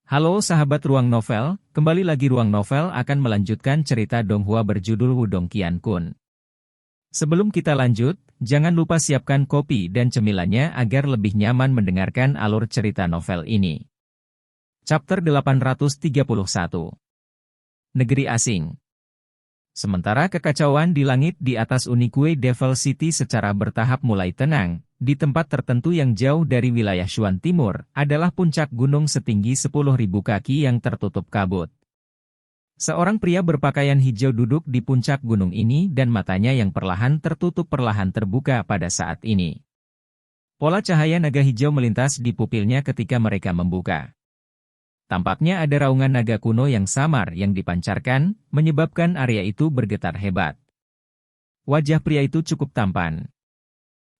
Halo sahabat Ruang Novel, kembali lagi Ruang Novel akan melanjutkan cerita Donghua berjudul Wudong Qiankun. Sebelum kita lanjut, jangan lupa siapkan kopi dan cemilannya agar lebih nyaman mendengarkan alur cerita novel ini. Chapter 831. Negeri Asing. Sementara kekacauan di langit di atas Unique Devil City secara bertahap mulai tenang, di tempat tertentu yang jauh dari wilayah Shuan Timur, adalah puncak gunung setinggi 10.000 kaki yang tertutup kabut. Seorang pria berpakaian hijau duduk di puncak gunung ini dan matanya yang perlahan tertutup perlahan terbuka pada saat ini. Pola cahaya naga hijau melintas di pupilnya ketika mereka membuka. Tampaknya ada raungan naga kuno yang samar yang dipancarkan, menyebabkan area itu bergetar hebat. Wajah pria itu cukup tampan.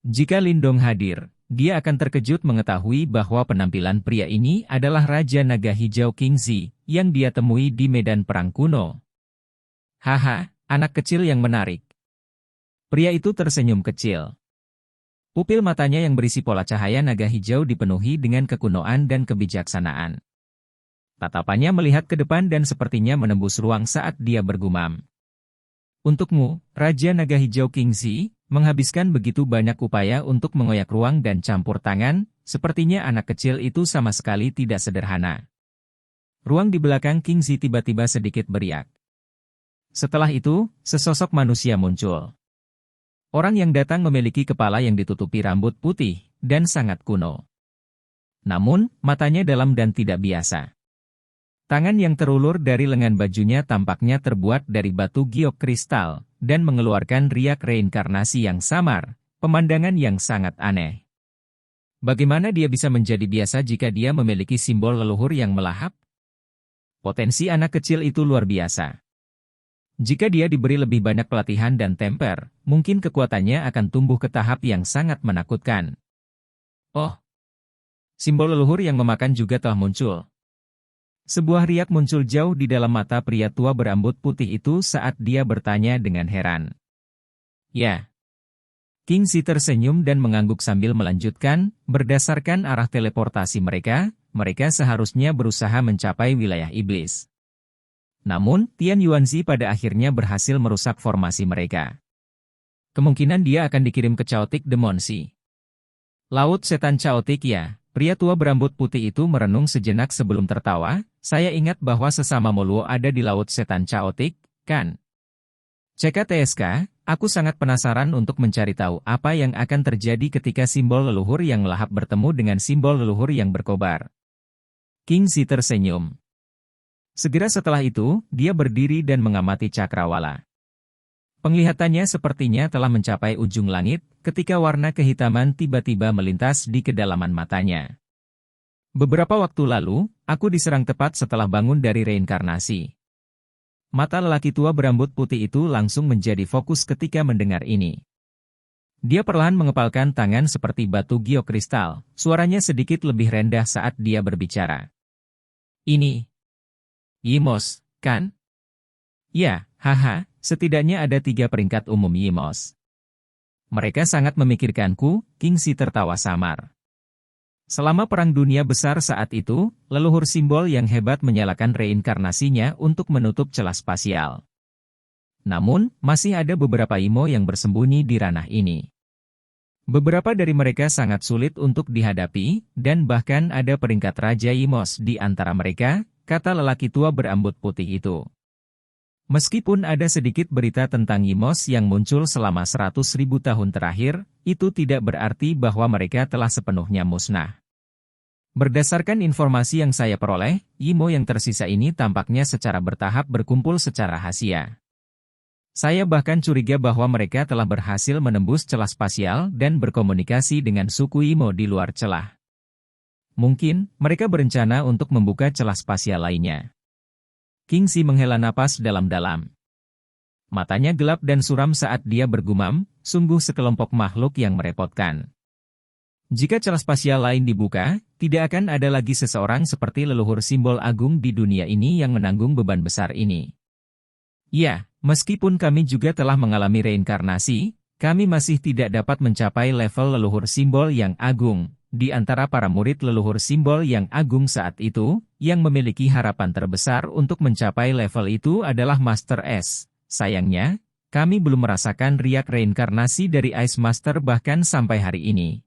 Jika Lindong hadir, dia akan terkejut mengetahui bahwa penampilan pria ini adalah Raja Naga Hijau Qingzi, yang dia temui di medan perang kuno. Haha, anak kecil yang menarik. Pria itu tersenyum kecil. Pupil matanya yang berisi pola cahaya naga hijau dipenuhi dengan kekunoan dan kebijaksanaan. Tatapannya melihat ke depan dan sepertinya menembus ruang saat dia bergumam. Untukmu, Raja Naga Hijau Qingzi, menghabiskan begitu banyak upaya untuk mengoyak ruang dan campur tangan, sepertinya anak kecil itu sama sekali tidak sederhana. Ruang di belakang Qingzi tiba-tiba sedikit beriak. Setelah itu, sesosok manusia muncul. Orang yang datang memiliki kepala yang ditutupi rambut putih, dan sangat kuno. Namun, matanya dalam dan tidak biasa. Tangan yang terulur dari lengan bajunya tampaknya terbuat dari batu giok kristal, dan mengeluarkan riak reinkarnasi yang samar, pemandangan yang sangat aneh. Bagaimana dia bisa menjadi biasa jika dia memiliki simbol leluhur yang melahap? Potensi anak kecil itu luar biasa. Jika dia diberi lebih banyak pelatihan dan temper, mungkin kekuatannya akan tumbuh ke tahap yang sangat menakutkan. Oh! Simbol leluhur yang memakan juga telah muncul. Sebuah riak muncul jauh di dalam mata pria tua berambut putih itu saat dia bertanya dengan heran. Ya. Qingzi tersenyum dan mengangguk sambil melanjutkan, berdasarkan arah teleportasi mereka seharusnya berusaha mencapai wilayah iblis. Namun, Tian Yuanzi pada akhirnya berhasil merusak formasi mereka. Kemungkinan dia akan dikirim ke Chaotic Demon Sea. Laut Setan Chaotic ya. Pria tua berambut putih itu merenung sejenak sebelum tertawa. Saya ingat bahwa sesama Moluo ada di Laut Setan Chaotic, kan? CKTSK, aku sangat penasaran untuk mencari tahu apa yang akan terjadi ketika simbol leluhur yang melahap bertemu dengan simbol leluhur yang berkobar. Qingzi tersenyum. Segera setelah itu, dia berdiri dan mengamati cakrawala. Penglihatannya sepertinya telah mencapai ujung langit, ketika warna kehitaman tiba-tiba melintas di kedalaman matanya. Beberapa waktu lalu, aku diserang tepat setelah bangun dari reinkarnasi. Mata lelaki tua berambut putih itu langsung menjadi fokus ketika mendengar ini. Dia perlahan mengepalkan tangan seperti batu giok kristal, suaranya sedikit lebih rendah saat dia berbicara. Ini Yimos, kan? Ya, haha. Setidaknya ada 3 peringkat umum Yimos. Mereka sangat memikirkanku, Qingzi tertawa samar. Selama Perang Dunia Besar saat itu, leluhur simbol yang hebat menyalakan reinkarnasinya untuk menutup celah spasial. Namun, masih ada beberapa Imo yang bersembunyi di ranah ini. Beberapa dari mereka sangat sulit untuk dihadapi, dan bahkan ada peringkat Raja Yimos di antara mereka, kata lelaki tua berambut putih itu. Meskipun ada sedikit berita tentang Yimos yang muncul selama 100.000 tahun terakhir, itu tidak berarti bahwa mereka telah sepenuhnya musnah. Berdasarkan informasi yang saya peroleh, Yimo yang tersisa ini tampaknya secara bertahap berkumpul secara rahasia. Saya bahkan curiga bahwa mereka telah berhasil menembus celah spasial dan berkomunikasi dengan suku Yimo di luar celah. Mungkin, mereka berencana untuk membuka celah spasial lainnya. Qingzi menghela napas dalam-dalam. Matanya gelap dan suram saat dia bergumam, sungguh sekelompok makhluk yang merepotkan. Jika celah spasial lain dibuka, tidak akan ada lagi seseorang seperti leluhur simbol agung di dunia ini yang menanggung beban besar ini. Ya, meskipun kami juga telah mengalami reinkarnasi, kami masih tidak dapat mencapai level leluhur simbol yang agung. Di antara para murid leluhur simbol yang agung saat itu, yang memiliki harapan terbesar untuk mencapai level itu adalah Master S. Sayangnya, kami belum merasakan riak reinkarnasi dari Ice Master bahkan sampai hari ini.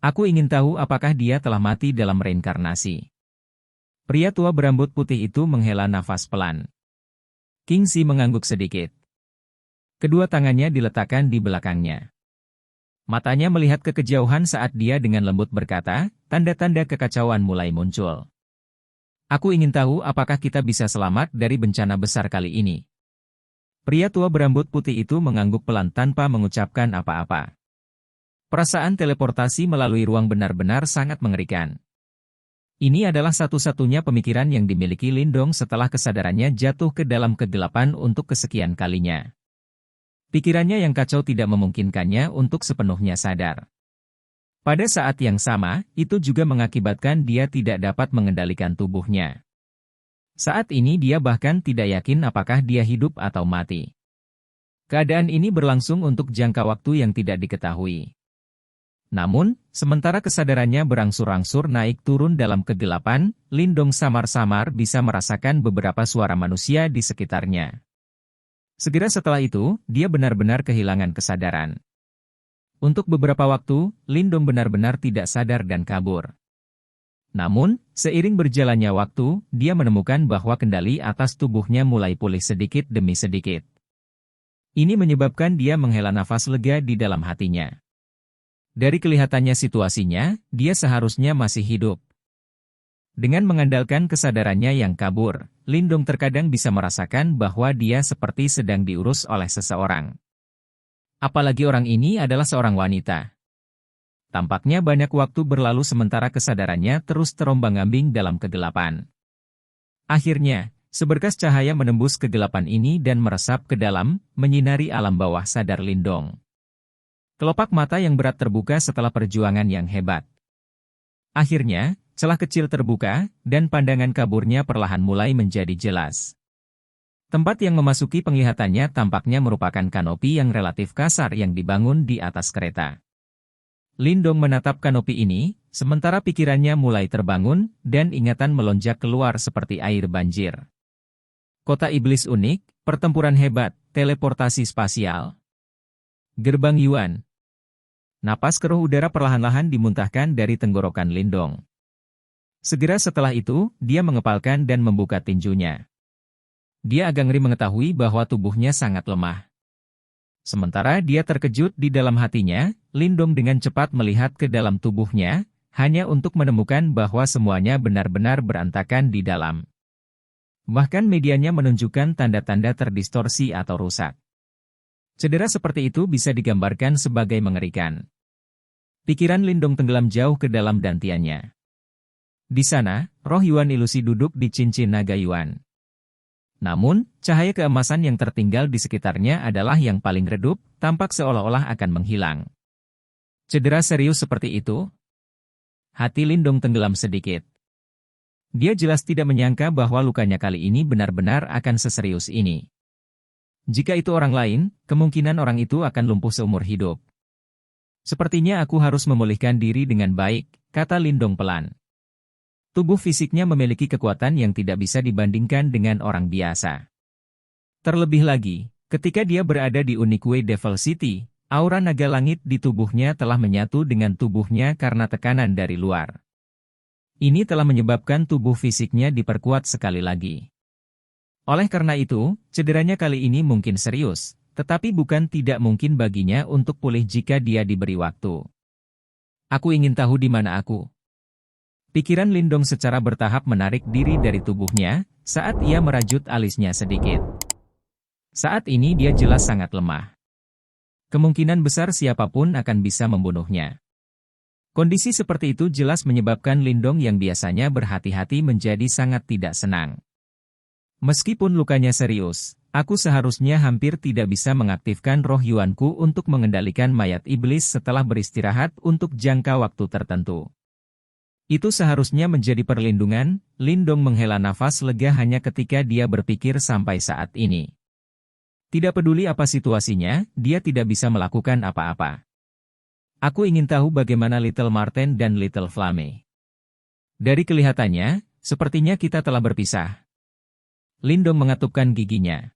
Aku ingin tahu apakah dia telah mati dalam reinkarnasi. Pria tua berambut putih itu menghela nafas pelan. King Si mengangguk sedikit. Kedua tangannya diletakkan di belakangnya. Matanya melihat ke kejauhan saat dia dengan lembut berkata, tanda-tanda kekacauan mulai muncul. Aku ingin tahu apakah kita bisa selamat dari bencana besar kali ini. Pria tua berambut putih itu mengangguk pelan tanpa mengucapkan apa-apa. Perasaan teleportasi melalui ruang benar-benar sangat mengerikan. Ini adalah satu-satunya pemikiran yang dimiliki Lindong setelah kesadarannya jatuh ke dalam kegelapan untuk kesekian kalinya. Pikirannya yang kacau tidak memungkinkannya untuk sepenuhnya sadar. Pada saat yang sama, itu juga mengakibatkan dia tidak dapat mengendalikan tubuhnya. Saat ini dia bahkan tidak yakin apakah dia hidup atau mati. Keadaan ini berlangsung untuk jangka waktu yang tidak diketahui. Namun, sementara kesadarannya berangsur-angsur naik turun dalam kegelapan, Lindong samar-samar bisa merasakan beberapa suara manusia di sekitarnya. Segera setelah itu, dia benar-benar kehilangan kesadaran. Untuk beberapa waktu, Lindong benar-benar tidak sadar dan kabur. Namun, seiring berjalannya waktu, dia menemukan bahwa kendali atas tubuhnya mulai pulih sedikit demi sedikit. Ini menyebabkan dia menghela nafas lega di dalam hatinya. Dari kelihatannya situasinya, dia seharusnya masih hidup. Dengan mengandalkan kesadarannya yang kabur, Lindong terkadang bisa merasakan bahwa dia seperti sedang diurus oleh seseorang. Apalagi orang ini adalah seorang wanita. Tampaknya banyak waktu berlalu sementara kesadarannya terus terombang-ambing dalam kegelapan. Akhirnya, seberkas cahaya menembus kegelapan ini dan meresap ke dalam, menyinari alam bawah sadar Lindong. Kelopak mata yang berat terbuka setelah perjuangan yang hebat. Akhirnya, celah kecil terbuka, dan pandangan kaburnya perlahan mulai menjadi jelas. Tempat yang memasuki penglihatannya tampaknya merupakan kanopi yang relatif kasar yang dibangun di atas kereta. Lindong menatap kanopi ini, sementara pikirannya mulai terbangun, dan ingatan melonjak keluar seperti air banjir. Kota iblis unik, pertempuran hebat, teleportasi spasial. Gerbang Yuan. Napas keruh udara perlahan-lahan dimuntahkan dari tenggorokan Lindong. Segera setelah itu, dia mengepalkan dan membuka tinjunya. Dia agak ngeri mengetahui bahwa tubuhnya sangat lemah. Sementara dia terkejut di dalam hatinya, Lindong dengan cepat melihat ke dalam tubuhnya, hanya untuk menemukan bahwa semuanya benar-benar berantakan di dalam. Bahkan medianya menunjukkan tanda-tanda terdistorsi atau rusak. Cedera seperti itu bisa digambarkan sebagai mengerikan. Pikiran Lindong tenggelam jauh ke dalam dantiannya. Di sana, roh Yuan ilusi duduk di cincin naga Yuan. Namun, cahaya keemasan yang tertinggal di sekitarnya adalah yang paling redup, tampak seolah-olah akan menghilang. Cedera serius seperti itu? Hati Lindong tenggelam sedikit. Dia jelas tidak menyangka bahwa lukanya kali ini benar-benar akan seserius ini. Jika itu orang lain, kemungkinan orang itu akan lumpuh seumur hidup. Sepertinya aku harus memulihkan diri dengan baik, kata Lindong pelan. Tubuh fisiknya memiliki kekuatan yang tidak bisa dibandingkan dengan orang biasa. Terlebih lagi, ketika dia berada di Unique Devil City, aura naga langit di tubuhnya telah menyatu dengan tubuhnya karena tekanan dari luar. Ini telah menyebabkan tubuh fisiknya diperkuat sekali lagi. Oleh karena itu, cederanya kali ini mungkin serius, tetapi bukan tidak mungkin baginya untuk pulih jika dia diberi waktu. Aku ingin tahu di mana aku. Pikiran Lindong secara bertahap menarik diri dari tubuhnya, saat ia merajut alisnya sedikit. Saat ini dia jelas sangat lemah. Kemungkinan besar siapapun akan bisa membunuhnya. Kondisi seperti itu jelas menyebabkan Lindong yang biasanya berhati-hati menjadi sangat tidak senang. Meskipun lukanya serius, aku seharusnya hampir tidak bisa mengaktifkan roh Yuanku untuk mengendalikan mayat iblis setelah beristirahat untuk jangka waktu tertentu. Itu seharusnya menjadi perlindungan. Lindong menghela nafas lega hanya ketika dia berpikir sampai saat ini. Tidak peduli apa situasinya, dia tidak bisa melakukan apa-apa. Aku ingin tahu bagaimana Little Marten dan Little Flame. Dari kelihatannya, Sepertinya kita telah berpisah. Lindong mengatupkan giginya.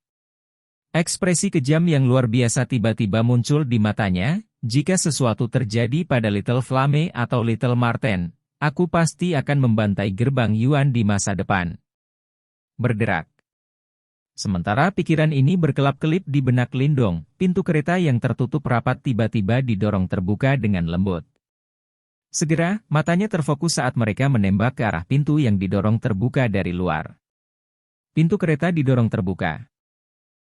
Ekspresi kejam yang luar biasa tiba-tiba muncul di matanya. Jika sesuatu terjadi pada Little Flame atau Little Marten, aku pasti akan membantai gerbang Yuan di masa depan. Berderak. Sementara pikiran ini berkelap-kelip di benak Lindong, pintu kereta yang tertutup rapat tiba-tiba didorong terbuka dengan lembut. Segera, matanya terfokus saat mereka menembak ke arah pintu yang didorong terbuka dari luar. Pintu kereta didorong terbuka.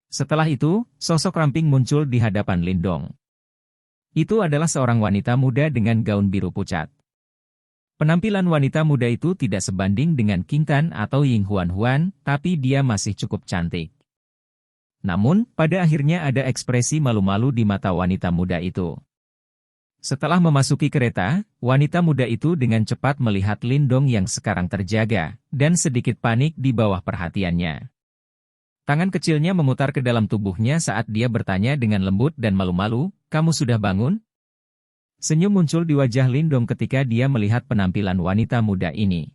Setelah itu, sosok ramping muncul di hadapan Lindong. Itu adalah seorang wanita muda dengan gaun biru pucat. Penampilan wanita muda itu tidak sebanding dengan Qing Tan atau Ying Huan, tapi dia masih cukup cantik. Namun, pada akhirnya ada ekspresi malu-malu di mata wanita muda itu. Setelah memasuki kereta, wanita muda itu dengan cepat melihat Lindong yang sekarang terjaga, dan sedikit panik di bawah perhatiannya. Tangan kecilnya memutar ke dalam tubuhnya saat dia bertanya dengan lembut dan malu-malu, "Kamu sudah bangun?" Senyum muncul di wajah Lindong ketika dia melihat penampilan wanita muda ini.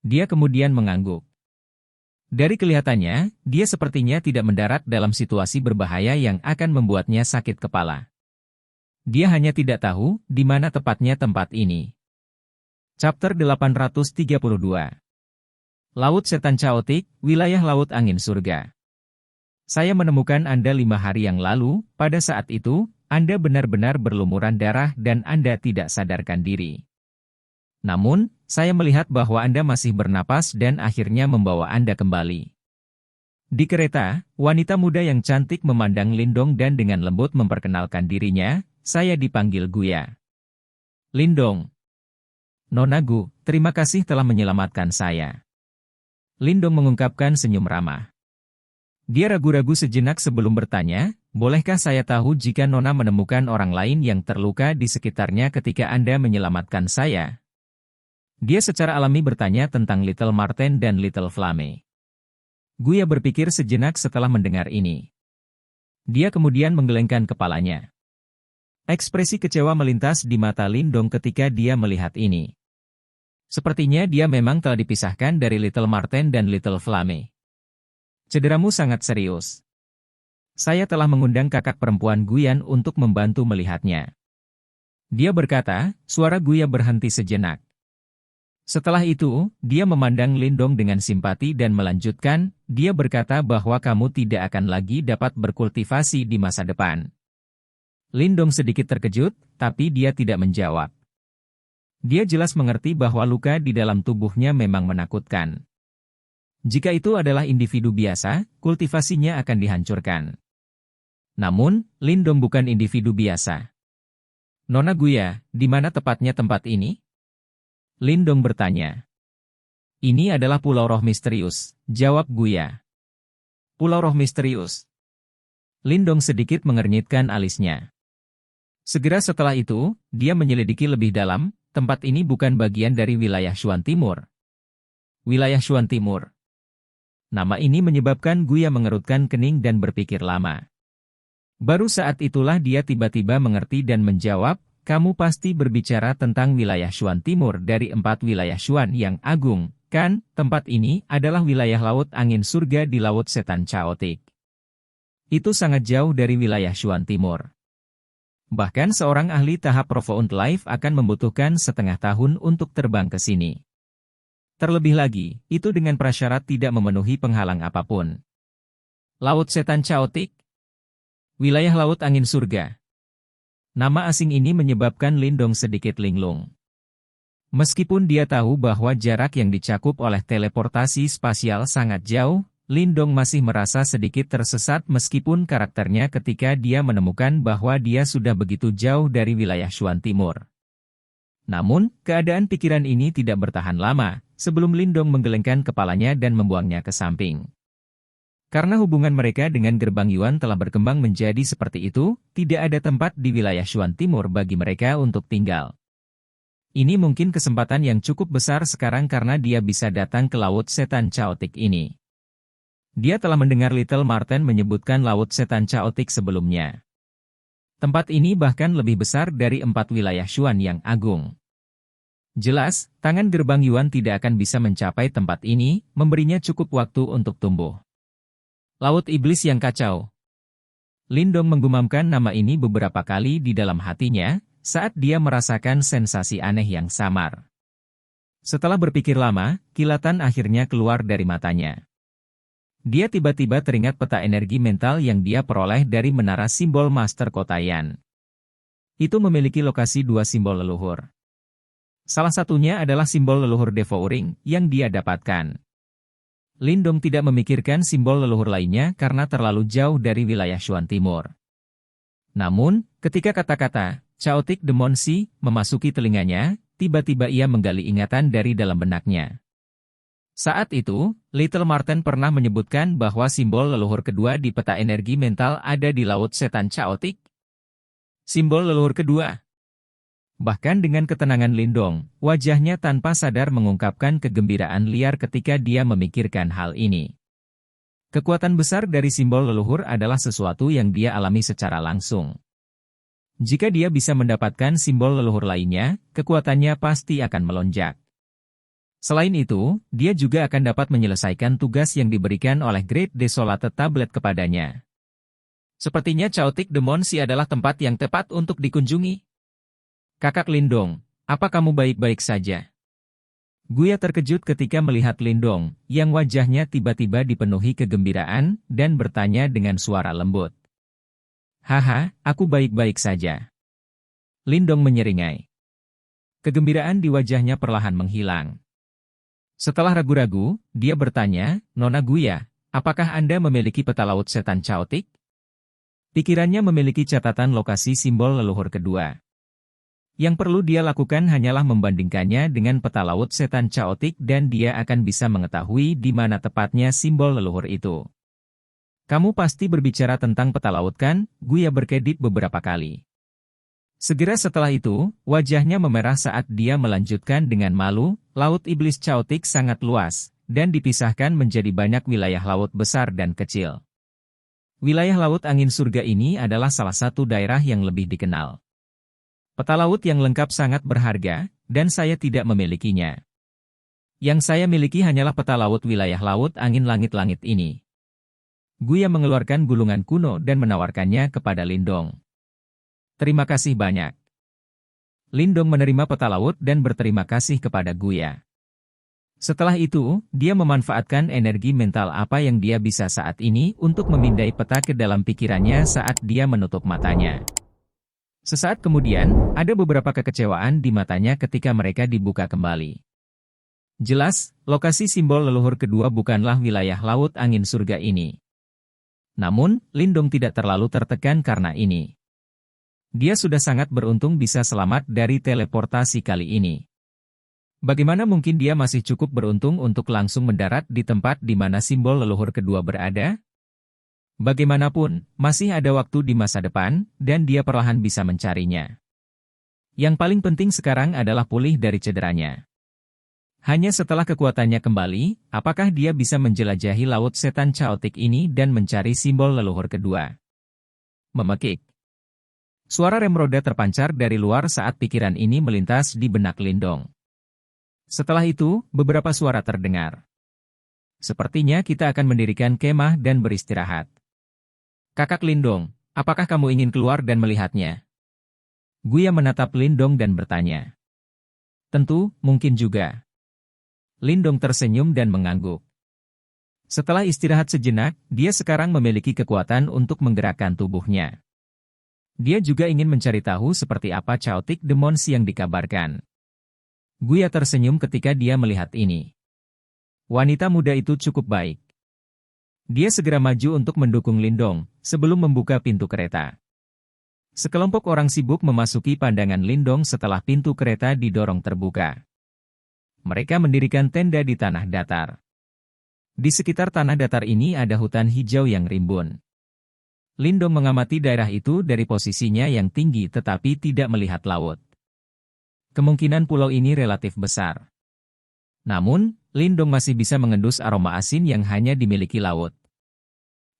Dia kemudian mengangguk. Dari kelihatannya, dia sepertinya tidak mendarat dalam situasi berbahaya yang akan membuatnya sakit kepala. Dia hanya tidak tahu di mana tepatnya tempat ini. Chapter 832. Laut Setan Chaotic, Wilayah Laut Angin Surga. Saya menemukan Anda 5 hari yang lalu. Pada saat itu, Anda benar-benar berlumuran darah dan Anda tidak sadarkan diri. Namun, saya melihat bahwa Anda masih bernapas dan akhirnya membawa Anda kembali. Di kereta, wanita muda yang cantik memandang Lindong dan dengan lembut memperkenalkan dirinya. "Saya dipanggil Guya." "Lindong." "Nona Gu, terima kasih telah menyelamatkan saya." Lindong mengungkapkan senyum ramah. Dia ragu-ragu sejenak sebelum bertanya, "Bolehkah saya tahu jika Nona menemukan orang lain yang terluka di sekitarnya ketika Anda menyelamatkan saya?" Dia secara alami bertanya tentang Little Marten dan Little Flame. Guya berpikir sejenak setelah mendengar ini. Dia kemudian menggelengkan kepalanya. Ekspresi kecewa melintas di mata Lindong ketika dia melihat ini. Sepertinya dia memang telah dipisahkan dari Little Marten dan Little Flame. "Cederamu sangat serius. Saya telah mengundang kakak perempuan Guyan untuk membantu melihatnya." Dia berkata, suara Guya berhenti sejenak. Setelah itu, dia memandang Lindong dengan simpati dan melanjutkan, dia berkata bahwa kamu tidak akan lagi dapat berkultivasi di masa depan. Lindong sedikit terkejut, tapi dia tidak menjawab. Dia jelas mengerti bahwa luka di dalam tubuhnya memang menakutkan. Jika itu adalah individu biasa, kultivasinya akan dihancurkan. Namun, Lindong bukan individu biasa. "Nona Guya, di mana tepatnya tempat ini?" Lindong bertanya. "Ini adalah Pulau Roh Misterius," jawab Guya. "Pulau Roh Misterius." Lindong sedikit mengernyitkan alisnya. Segera setelah itu, dia menyelidiki lebih dalam. Tempat ini bukan bagian dari wilayah Shuan Timur. Wilayah Shuan Timur. Nama ini menyebabkan Guya mengerutkan kening dan berpikir lama. Baru saat itulah dia tiba-tiba mengerti dan menjawab, "Kamu pasti berbicara tentang wilayah Shuan Timur dari 4 wilayah Shuan yang agung, kan? Tempat ini adalah wilayah Laut Angin Surga di Laut Setan Chaotic. Itu sangat jauh dari wilayah Shuan Timur. Bahkan seorang ahli tahap Profound Life akan membutuhkan setengah tahun untuk terbang ke sini. Terlebih lagi, itu dengan prasyarat tidak memenuhi penghalang apapun." Laut Setan Chaotic? Wilayah Laut Angin Surga. Nama asing ini menyebabkan Lindong sedikit linglung. Meskipun dia tahu bahwa jarak yang dicakup oleh teleportasi spasial sangat jauh, Lindong masih merasa sedikit tersesat meskipun karakternya ketika dia menemukan bahwa dia sudah begitu jauh dari wilayah Shuan Timur. Namun, keadaan pikiran ini tidak bertahan lama, sebelum Lindong menggelengkan kepalanya dan membuangnya ke samping. Karena hubungan mereka dengan Gerbang Yuan telah berkembang menjadi seperti itu, tidak ada tempat di wilayah Shuan Timur bagi mereka untuk tinggal. Ini mungkin kesempatan yang cukup besar sekarang karena dia bisa datang ke Laut Setan Chaotic ini. Dia telah mendengar Little Marten menyebutkan Laut Setan Chaotic sebelumnya. Tempat ini bahkan lebih besar dari 4 wilayah Shuan yang agung. Jelas, tangan gerbang Yuan tidak akan bisa mencapai tempat ini, memberinya cukup waktu untuk tumbuh. Laut Iblis yang kacau. Lindong menggumamkan nama ini beberapa kali di dalam hatinya, saat dia merasakan sensasi aneh yang samar. Setelah berpikir lama, kilatan akhirnya keluar dari matanya. Dia tiba-tiba teringat peta energi mental yang dia peroleh dari menara simbol Master Kotayan. Itu memiliki lokasi 2 simbol leluhur. Salah satunya adalah simbol leluhur Devouring yang dia dapatkan. Lindong tidak memikirkan simbol leluhur lainnya karena terlalu jauh dari wilayah Shuan Timur. Namun, ketika kata-kata Chaotic Demon Sea memasuki telinganya, tiba-tiba ia menggali ingatan dari dalam benaknya. Saat itu, Little Marten pernah menyebutkan bahwa simbol leluhur kedua di peta energi mental ada di Laut Setan Chaotic. Simbol leluhur kedua. Bahkan dengan ketenangan Lindong, wajahnya tanpa sadar mengungkapkan kegembiraan liar ketika dia memikirkan hal ini. Kekuatan besar dari simbol leluhur adalah sesuatu yang dia alami secara langsung. Jika dia bisa mendapatkan simbol leluhur lainnya, kekuatannya pasti akan melonjak. Selain itu, dia juga akan dapat menyelesaikan tugas yang diberikan oleh Great Desolate Tablet kepadanya. Sepertinya Chaotic Demon Sea adalah tempat yang tepat untuk dikunjungi. Kakak Lindong, apa kamu baik-baik saja? Guya terkejut ketika melihat Lindong, yang wajahnya tiba-tiba dipenuhi kegembiraan, dan bertanya dengan suara lembut. Haha, aku baik-baik saja. Lindong menyeringai. Kegembiraan di wajahnya perlahan menghilang. Setelah ragu-ragu, dia bertanya, Nona Guya, apakah Anda memiliki peta laut setan Chaotic? Pikirannya memiliki catatan lokasi simbol leluhur kedua. Yang perlu dia lakukan hanyalah membandingkannya dengan peta laut setan Chaotic dan dia akan bisa mengetahui di mana tepatnya simbol leluhur itu. Kamu pasti berbicara tentang peta laut kan? Guya berkedip beberapa kali. Segera setelah itu, wajahnya memerah saat dia melanjutkan dengan malu, Laut Iblis Chaotic sangat luas, dan dipisahkan menjadi banyak wilayah laut besar dan kecil. Wilayah laut angin surga ini adalah salah satu daerah yang lebih dikenal. Peta laut yang lengkap sangat berharga, dan saya tidak memilikinya. Yang saya miliki hanyalah peta laut wilayah laut angin langit-langit ini. Guya mengeluarkan gulungan kuno dan menawarkannya kepada Lindong. Terima kasih banyak. Lindong menerima peta laut dan berterima kasih kepada Guya. Setelah itu, dia memanfaatkan energi mental apa yang dia bisa saat ini untuk memindai peta ke dalam pikirannya saat dia menutup matanya. Sesaat kemudian, ada beberapa kekecewaan di matanya ketika mereka dibuka kembali. Jelas, lokasi simbol leluhur kedua bukanlah wilayah laut angin surga ini. Namun, Lindong tidak terlalu tertekan karena ini. Dia sudah sangat beruntung bisa selamat dari teleportasi kali ini. Bagaimana mungkin dia masih cukup beruntung untuk langsung mendarat di tempat di mana simbol leluhur kedua berada? Bagaimanapun, masih ada waktu di masa depan, dan dia perlahan bisa mencarinya. Yang paling penting sekarang adalah pulih dari cederanya. Hanya setelah kekuatannya kembali, apakah dia bisa menjelajahi laut setan Chaotic ini dan mencari simbol leluhur kedua? Memekik. Suara rem roda terpancar dari luar saat pikiran ini melintas di benak Lindong. Setelah itu, beberapa suara terdengar. Sepertinya kita akan mendirikan kemah dan beristirahat. Kakak Lindong, apakah kamu ingin keluar dan melihatnya? Guya menatap Lindong dan bertanya. Tentu, mungkin juga. Lindong tersenyum dan mengangguk. Setelah istirahat sejenak, dia sekarang memiliki kekuatan untuk menggerakkan tubuhnya. Dia juga ingin mencari tahu seperti apa Chaotic Demon Sea yang dikabarkan. Guya tersenyum ketika dia melihat ini. Wanita muda itu cukup baik. Dia segera maju untuk mendukung Lindong, sebelum membuka pintu kereta. Sekelompok orang sibuk memasuki pandangan Lindong setelah pintu kereta didorong terbuka. Mereka mendirikan tenda di tanah datar. Di sekitar tanah datar ini ada hutan hijau yang rimbun. Lindong mengamati daerah itu dari posisinya yang tinggi tetapi tidak melihat laut. Kemungkinan pulau ini relatif besar. Namun, Lindong masih bisa mengendus aroma asin yang hanya dimiliki laut.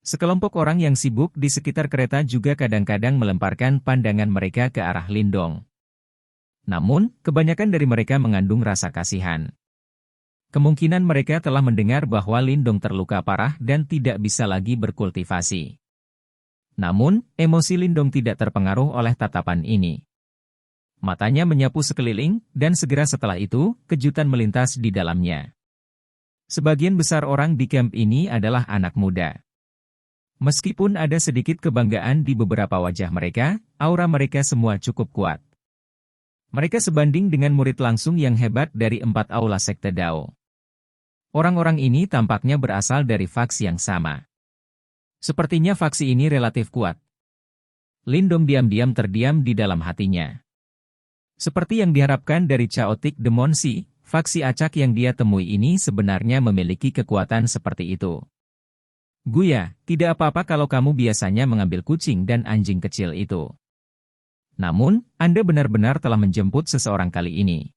Sekelompok orang yang sibuk di sekitar kereta juga kadang-kadang melemparkan pandangan mereka ke arah Lindong. Namun, kebanyakan dari mereka mengandung rasa kasihan. Kemungkinan mereka telah mendengar bahwa Lindong terluka parah dan tidak bisa lagi berkultivasi. Namun, emosi Lindong tidak terpengaruh oleh tatapan ini. Matanya menyapu sekeliling, dan segera setelah itu, kejutan melintas di dalamnya. Sebagian besar orang di kamp ini adalah anak muda. Meskipun ada sedikit kebanggaan di beberapa wajah mereka, aura mereka semua cukup kuat. Mereka sebanding dengan murid langsung yang hebat dari 4 aula sekte Dao. Orang-orang ini tampaknya berasal dari faksi yang sama. Sepertinya faksi ini relatif kuat. Lindong diam-diam terdiam di dalam hatinya. Seperti yang diharapkan dari Chaotic Demon Sea, faksi acak yang dia temui ini sebenarnya memiliki kekuatan seperti itu. Guya, tidak apa-apa kalau kamu biasanya mengambil kucing dan anjing kecil itu. Namun, Anda benar-benar telah menjemput seseorang kali ini.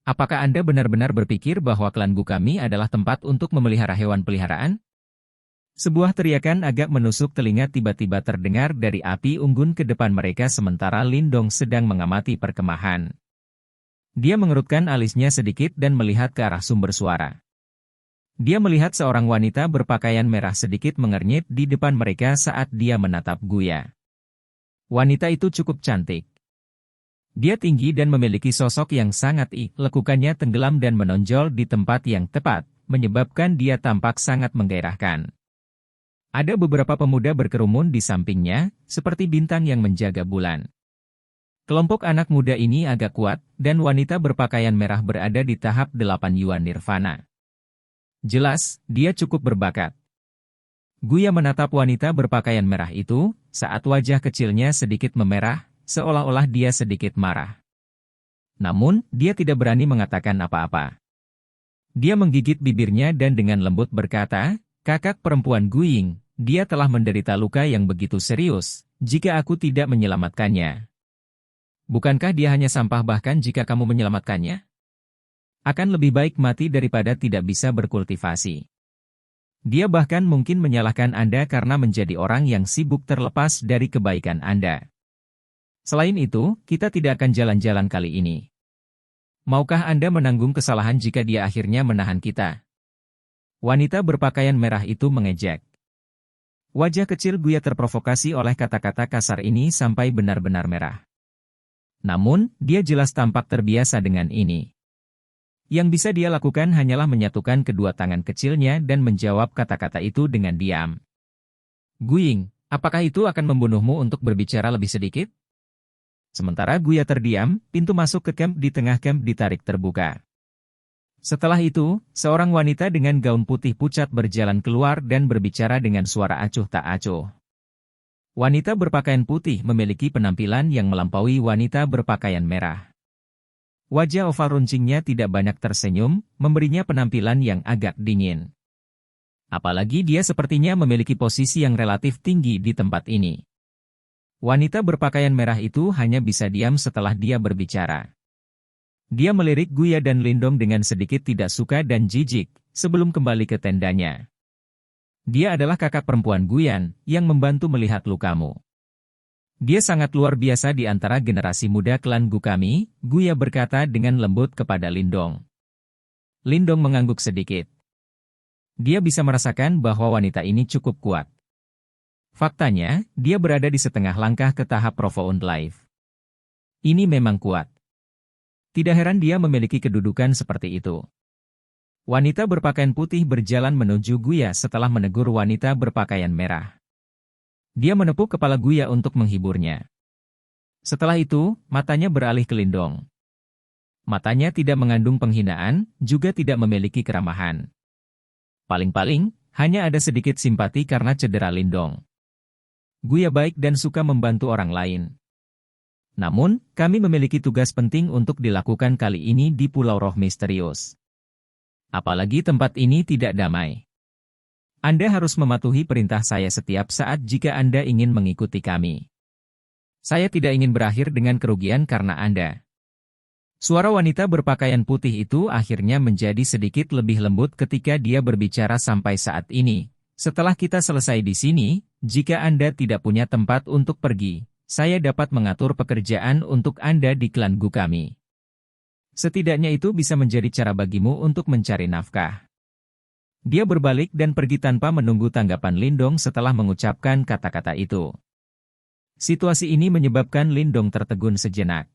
Apakah Anda benar-benar berpikir bahwa klan kami adalah tempat untuk memelihara hewan peliharaan? Sebuah teriakan agak menusuk telinga tiba-tiba terdengar dari api unggun ke depan mereka sementara Lindong sedang mengamati perkemahan. Dia mengerutkan alisnya sedikit dan melihat ke arah sumber suara. Dia melihat seorang wanita berpakaian merah sedikit mengernyit di depan mereka saat dia menatap Guya. Wanita itu cukup cantik. Dia tinggi dan memiliki sosok yang sangat lekukannya tenggelam dan menonjol di tempat yang tepat, menyebabkan dia tampak sangat menggairahkan. Ada beberapa pemuda berkerumun di sampingnya, seperti bintang yang menjaga bulan. Kelompok anak muda ini agak kuat, dan wanita berpakaian merah berada di tahap 8 Yuan Nirvana. Jelas, dia cukup berbakat. Guya menatap wanita berpakaian merah itu, saat wajah kecilnya sedikit memerah, seolah-olah dia sedikit marah. Namun, dia tidak berani mengatakan apa-apa. Dia menggigit bibirnya dan dengan lembut berkata, "Kakak perempuan Guying, dia telah menderita luka yang begitu serius, jika aku tidak menyelamatkannya. Bukankah dia hanya sampah bahkan jika kamu menyelamatkannya? Akan lebih baik mati daripada tidak bisa berkultivasi. Dia bahkan mungkin menyalahkan Anda karena menjadi orang yang sibuk terlepas dari kebaikan Anda. Selain itu, kita tidak akan jalan-jalan kali ini. Maukah Anda menanggung kesalahan jika dia akhirnya menahan kita?" Wanita berpakaian merah itu mengejek. Wajah kecil Guya terprovokasi oleh kata-kata kasar ini sampai benar-benar merah. Namun, dia jelas tampak terbiasa dengan ini. Yang bisa dia lakukan hanyalah menyatukan kedua tangan kecilnya dan menjawab kata-kata itu dengan diam. "Guying, apakah itu akan membunuhmu untuk berbicara lebih sedikit?" Sementara Guya terdiam, pintu masuk ke kamp di tengah kamp ditarik terbuka. Setelah itu, seorang wanita dengan gaun putih pucat berjalan keluar dan berbicara dengan suara acuh tak acuh. Wanita berpakaian putih memiliki penampilan yang melampaui wanita berpakaian merah. Wajah oval runcingnya tidak banyak tersenyum, memberinya penampilan yang agak dingin. Apalagi dia sepertinya memiliki posisi yang relatif tinggi di tempat ini. Wanita berpakaian merah itu hanya bisa diam setelah dia berbicara. Dia melirik Guya dan Lindong dengan sedikit tidak suka dan jijik, sebelum kembali ke tendanya. "Dia adalah kakak perempuan Guyan, yang membantu melihat lukamu. Dia sangat luar biasa di antara generasi muda klan kami," Guya berkata dengan lembut kepada Lindong. Lindong mengangguk sedikit. Dia bisa merasakan bahwa wanita ini cukup kuat. Faktanya, dia berada di setengah langkah ke tahap Profound Life. Ini memang kuat. Tidak heran dia memiliki kedudukan seperti itu. Wanita berpakaian putih berjalan menuju Guya setelah menegur wanita berpakaian merah. Dia menepuk kepala Guya untuk menghiburnya. Setelah itu, matanya beralih ke Lindong. Matanya tidak mengandung penghinaan, juga tidak memiliki keramahan. Paling-paling, hanya ada sedikit simpati karena cedera Lindong. Guya baik dan suka membantu orang lain. Namun, kami memiliki tugas penting untuk dilakukan kali ini di Pulau Roh Misterius. Apalagi tempat ini tidak damai. Anda harus mematuhi perintah saya setiap saat jika Anda ingin mengikuti kami. Saya tidak ingin berakhir dengan kerugian karena Anda. Suara wanita berpakaian putih itu akhirnya menjadi sedikit lebih lembut ketika dia berbicara sampai saat ini. Setelah kita selesai di sini, jika Anda tidak punya tempat untuk pergi, saya dapat mengatur pekerjaan untuk Anda di klan Gu kami. Setidaknya itu bisa menjadi cara bagimu untuk mencari nafkah. Dia berbalik dan pergi tanpa menunggu tanggapan Lindong setelah mengucapkan kata-kata itu. Situasi ini menyebabkan Lindong tertegun sejenak.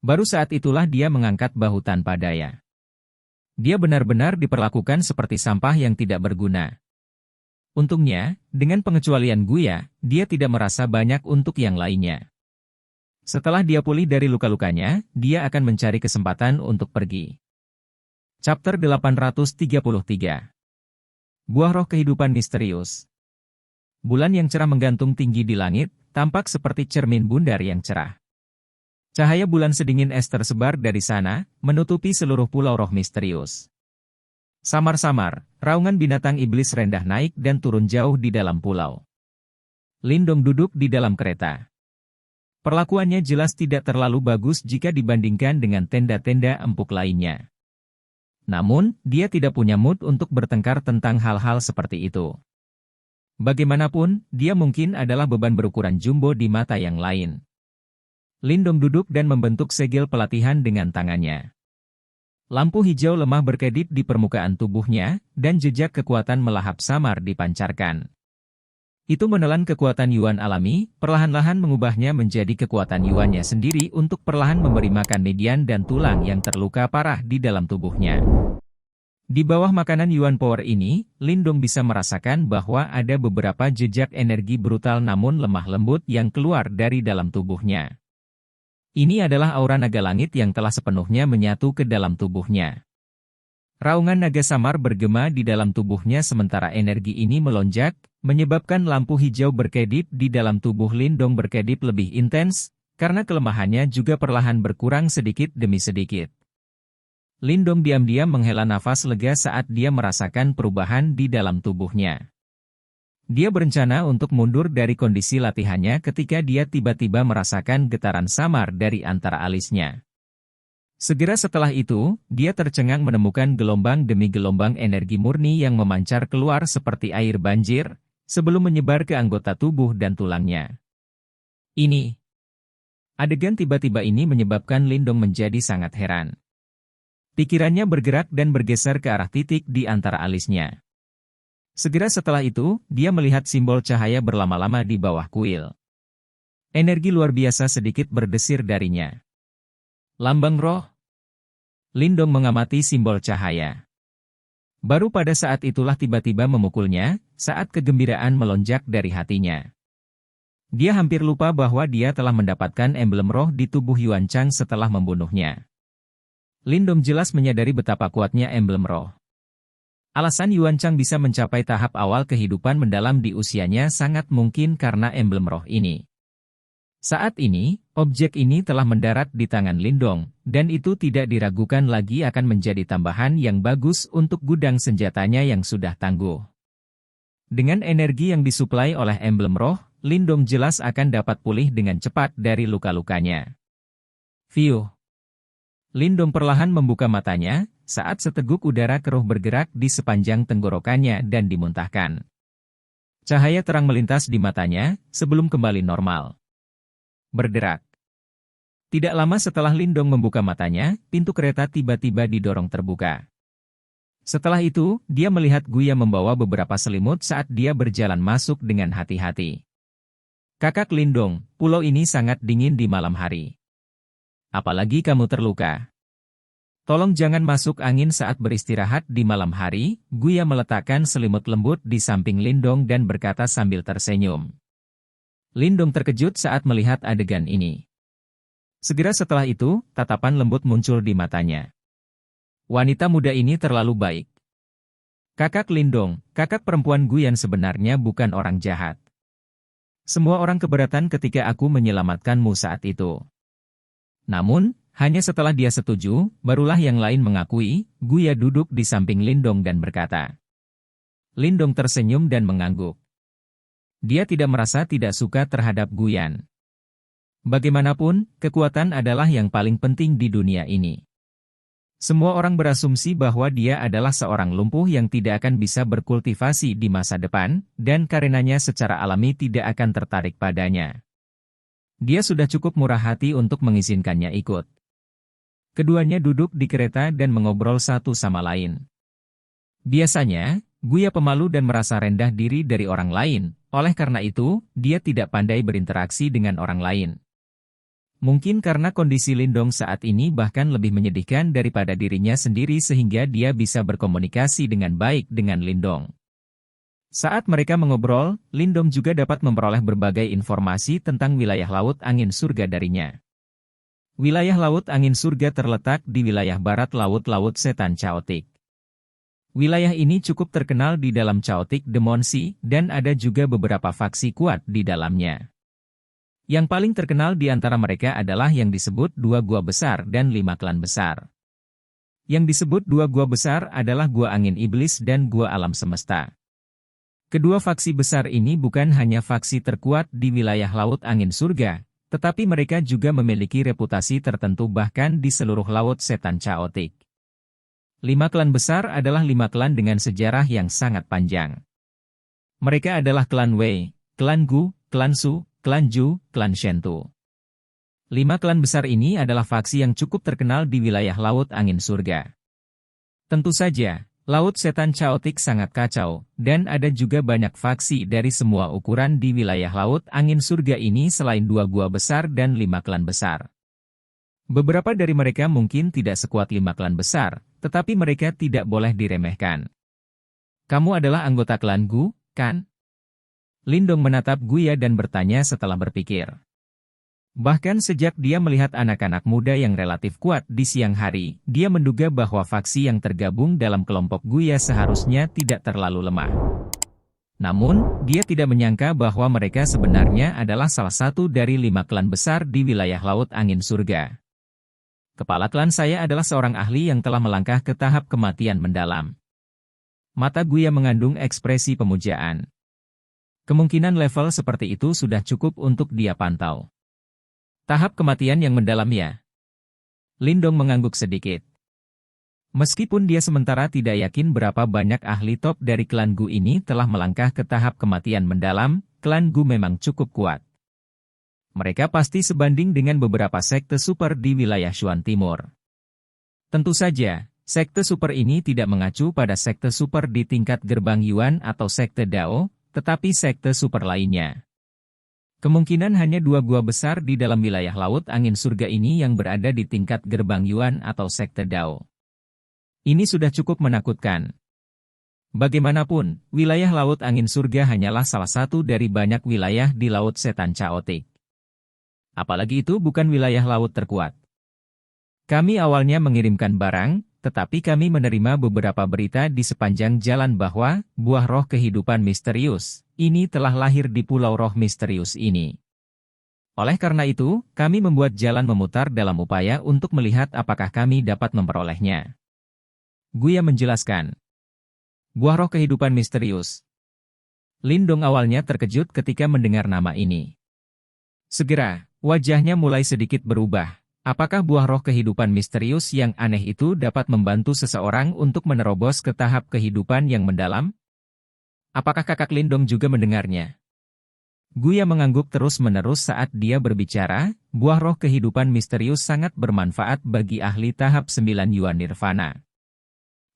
Baru saat itulah dia mengangkat bahu tanpa daya. Dia benar-benar diperlakukan seperti sampah yang tidak berguna. Untungnya, dengan pengecualian Guya, dia tidak merasa banyak untuk yang lainnya. Setelah dia pulih dari luka-lukanya, dia akan mencari kesempatan untuk pergi. Chapter 833. Buah Roh Kehidupan Misterius. Bulan yang cerah menggantung tinggi di langit, tampak seperti cermin bundar yang cerah. Cahaya bulan sedingin es tersebar dari sana, menutupi seluruh pulau roh misterius. Samar-samar, raungan binatang iblis rendah naik dan turun jauh di dalam pulau. Lindong duduk di dalam kereta. Perlakuannya jelas tidak terlalu bagus jika dibandingkan dengan tenda-tenda empuk lainnya. Namun, dia tidak punya mood untuk bertengkar tentang hal-hal seperti itu. Bagaimanapun, dia mungkin adalah beban berukuran jumbo di mata yang lain. Lindong duduk dan membentuk segel pelatihan dengan tangannya. Lampu hijau lemah berkedip di permukaan tubuhnya, dan jejak kekuatan melahap samar dipancarkan. Itu menelan kekuatan Yuan alami, perlahan-lahan mengubahnya menjadi kekuatan Yuannya sendiri untuk perlahan memberi makan median dan tulang yang terluka parah di dalam tubuhnya. Di bawah makanan Yuan Power ini, Lindong bisa merasakan bahwa ada beberapa jejak energi brutal namun lemah lembut yang keluar dari dalam tubuhnya. Ini adalah aura naga langit yang telah sepenuhnya menyatu ke dalam tubuhnya. Raungan naga samar bergema di dalam tubuhnya sementara energi ini melonjak, menyebabkan lampu hijau berkedip di dalam tubuh Lindong berkedip lebih intens, karena kelemahannya juga perlahan berkurang sedikit demi sedikit. Lindong diam-diam menghela nafas lega saat dia merasakan perubahan di dalam tubuhnya. Dia berencana untuk mundur dari kondisi latihannya ketika dia tiba-tiba merasakan getaran samar dari antara alisnya. Segera setelah itu, dia tercengang menemukan gelombang demi gelombang energi murni yang memancar keluar seperti air banjir, sebelum menyebar ke anggota tubuh dan tulangnya. Ini. Adegan tiba-tiba ini menyebabkan Lindong menjadi sangat heran. Pikirannya bergerak dan bergeser ke arah titik di antara alisnya. Segera setelah itu, dia melihat simbol cahaya berlama-lama di bawah kuil. Energi luar biasa sedikit berdesir darinya. Lambang roh. Lindong mengamati simbol cahaya. Baru pada saat itulah tiba-tiba memukulnya, saat kegembiraan melonjak dari hatinya. Dia hampir lupa bahwa dia telah mendapatkan emblem roh di tubuh Yuan Chang setelah membunuhnya. Lindong jelas menyadari betapa kuatnya emblem roh. Alasan Yuan Chang bisa mencapai tahap awal kehidupan mendalam di usianya sangat mungkin karena emblem roh ini. Saat ini, objek ini telah mendarat di tangan Lindong, dan itu tidak diragukan lagi akan menjadi tambahan yang bagus untuk gudang senjatanya yang sudah tangguh. Dengan energi yang disuplai oleh emblem roh, Lindong jelas akan dapat pulih dengan cepat dari luka-lukanya. Fiuh. Lindong perlahan membuka matanya, saat seteguk udara keruh bergerak di sepanjang tenggorokannya dan dimuntahkan. Cahaya terang melintas di matanya, sebelum kembali normal. Berderak. Tidak lama setelah Lindong membuka matanya, pintu kereta tiba-tiba didorong terbuka. Setelah itu, dia melihat Guya membawa beberapa selimut saat dia berjalan masuk dengan hati-hati. Kakak Lindong, pulau ini sangat dingin di malam hari. Apalagi kamu terluka. Tolong jangan masuk angin saat beristirahat di malam hari, Guya meletakkan selimut lembut di samping Lindong dan berkata sambil tersenyum. Lindong terkejut saat melihat adegan ini. Segera setelah itu, tatapan lembut muncul di matanya. Wanita muda ini terlalu baik. Kakak Lindong, kakak perempuan Guyan sebenarnya bukan orang jahat. Semua orang keberatan ketika aku menyelamatkanmu saat itu. Namun, hanya setelah dia setuju, barulah yang lain mengakui. Guya duduk di samping Lindong dan berkata. Lindong tersenyum dan mengangguk. Dia tidak merasa tidak suka terhadap Guyan. Bagaimanapun, kekuatan adalah yang paling penting di dunia ini. Semua orang berasumsi bahwa dia adalah seorang lumpuh yang tidak akan bisa berkultivasi di masa depan, dan karenanya secara alami tidak akan tertarik padanya. Dia sudah cukup murah hati untuk mengizinkannya ikut. Keduanya duduk di kereta dan mengobrol satu sama lain. Biasanya, Guya pemalu dan merasa rendah diri dari orang lain, oleh karena itu, dia tidak pandai berinteraksi dengan orang lain. Mungkin karena kondisi Lindong saat ini bahkan lebih menyedihkan daripada dirinya sendiri sehingga dia bisa berkomunikasi dengan baik dengan Lindong. Saat mereka mengobrol, Lindong juga dapat memperoleh berbagai informasi tentang wilayah Laut Angin Surga darinya. Wilayah Laut Angin Surga terletak di wilayah barat Laut Setan Chaotic. Wilayah ini cukup terkenal di dalam Chaotic Demon Sea, dan ada juga beberapa faksi kuat di dalamnya. Yang paling terkenal di antara mereka adalah yang disebut Dua Gua Besar dan 5 Klan Besar. Yang disebut Dua Gua Besar adalah Gua Angin Iblis dan Gua Alam Semesta. Kedua faksi besar ini bukan hanya faksi terkuat di wilayah Laut Angin Surga, tetapi mereka juga memiliki reputasi tertentu bahkan di seluruh Laut Setan Chaotic. 5 klan besar adalah 5 klan dengan sejarah yang sangat panjang. Mereka adalah klan Wei, klan Gu, klan Su, klan Ju, klan Shentu. 5 klan besar ini adalah faksi yang cukup terkenal di wilayah Laut Angin Surga. Tentu saja, Laut Setan Chaotic sangat kacau, dan ada juga banyak faksi dari semua ukuran di wilayah Laut Angin Surga ini selain 2 gua besar dan 5 klan besar. Beberapa dari mereka mungkin tidak sekuat 5 klan besar, tetapi mereka tidak boleh diremehkan. Kamu adalah anggota klan Gu, kan? Lindong menatap Guya dan bertanya setelah berpikir. Bahkan sejak dia melihat anak-anak muda yang relatif kuat di siang hari, dia menduga bahwa faksi yang tergabung dalam kelompok Guya seharusnya tidak terlalu lemah. Namun, dia tidak menyangka bahwa mereka sebenarnya adalah salah satu dari 5 klan besar di wilayah Laut Angin Surga. Kepala klan saya adalah seorang ahli yang telah melangkah ke tahap kematian mendalam. Mata Guya mengandung ekspresi pemujaan. Kemungkinan level seperti itu sudah cukup untuk dia pantau. Tahap kematian yang mendalam ya? Lindong mengangguk sedikit. Meskipun dia sementara tidak yakin berapa banyak ahli top dari klan Gu ini telah melangkah ke tahap kematian mendalam, klan Gu memang cukup kuat. Mereka pasti sebanding dengan beberapa sekte super di wilayah Shuan Timur. Tentu saja, sekte super ini tidak mengacu pada sekte super di tingkat gerbang Yuan atau sekte Dao, tetapi sekte super lainnya. Kemungkinan hanya 2 gua besar di dalam wilayah Laut Angin Surga ini yang berada di tingkat gerbang Yuan atau sekte Dao. Ini sudah cukup menakutkan. Bagaimanapun, wilayah Laut Angin Surga hanyalah salah satu dari banyak wilayah di Laut Setan Chaotic. Apalagi itu bukan wilayah laut terkuat. Kami awalnya mengirimkan barang, tetapi kami menerima beberapa berita di sepanjang jalan bahwa buah roh kehidupan misterius ini telah lahir di Pulau Roh Misterius ini. Oleh karena itu, kami membuat jalan memutar dalam upaya untuk melihat apakah kami dapat memperolehnya. Guya menjelaskan. Buah roh kehidupan misterius. Lindong awalnya terkejut ketika mendengar nama ini. Segera, wajahnya mulai sedikit berubah. Apakah buah roh kehidupan misterius yang aneh itu dapat membantu seseorang untuk menerobos ke tahap kehidupan yang mendalam? Apakah kakak Lindong juga mendengarnya? Guya mengangguk terus-menerus saat dia berbicara, buah roh kehidupan misterius sangat bermanfaat bagi ahli tahap 9 Yuan Nirvana.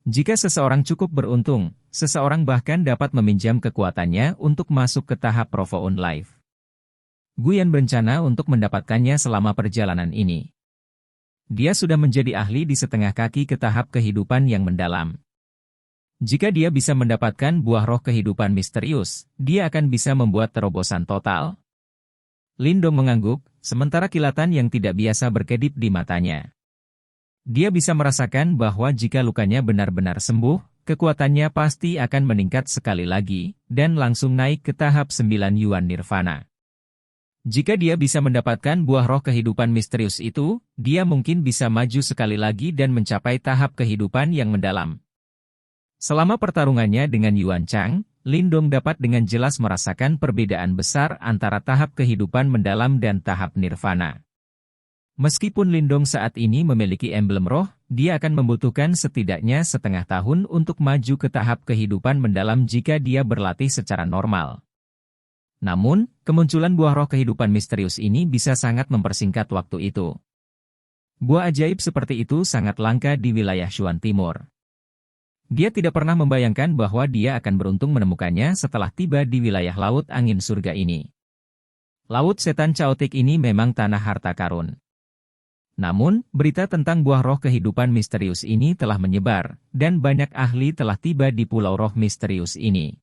Jika seseorang cukup beruntung, seseorang bahkan dapat meminjam kekuatannya untuk masuk ke tahap Profound Life. Guyan berencana untuk mendapatkannya selama perjalanan ini. Dia sudah menjadi ahli di setengah kaki ke tahap kehidupan yang mendalam. Jika dia bisa mendapatkan buah roh kehidupan misterius, dia akan bisa membuat terobosan total. Lindong mengangguk, sementara kilatan yang tidak biasa berkedip di matanya. Dia bisa merasakan bahwa jika lukanya benar-benar sembuh, kekuatannya pasti akan meningkat sekali lagi, dan langsung naik ke tahap 9 Yuan Nirvana. Jika dia bisa mendapatkan buah roh kehidupan misterius itu, dia mungkin bisa maju sekali lagi dan mencapai tahap kehidupan yang mendalam. Selama pertarungannya dengan Yuan Chang, Lindong dapat dengan jelas merasakan perbedaan besar antara tahap kehidupan mendalam dan tahap nirvana. Meskipun Lindong saat ini memiliki emblem roh, dia akan membutuhkan setidaknya setengah tahun untuk maju ke tahap kehidupan mendalam jika dia berlatih secara normal. Namun, Kemunculan buah roh kehidupan misterius ini bisa sangat mempersingkat waktu itu. Buah ajaib seperti itu sangat langka di wilayah Shuan Timur. Dia tidak pernah membayangkan bahwa dia akan beruntung menemukannya setelah tiba di wilayah Laut Angin Surga ini. Laut Setan Caotik ini memang tanah harta karun. Namun, berita tentang buah roh kehidupan misterius ini telah menyebar, dan banyak ahli telah tiba di pulau roh misterius ini.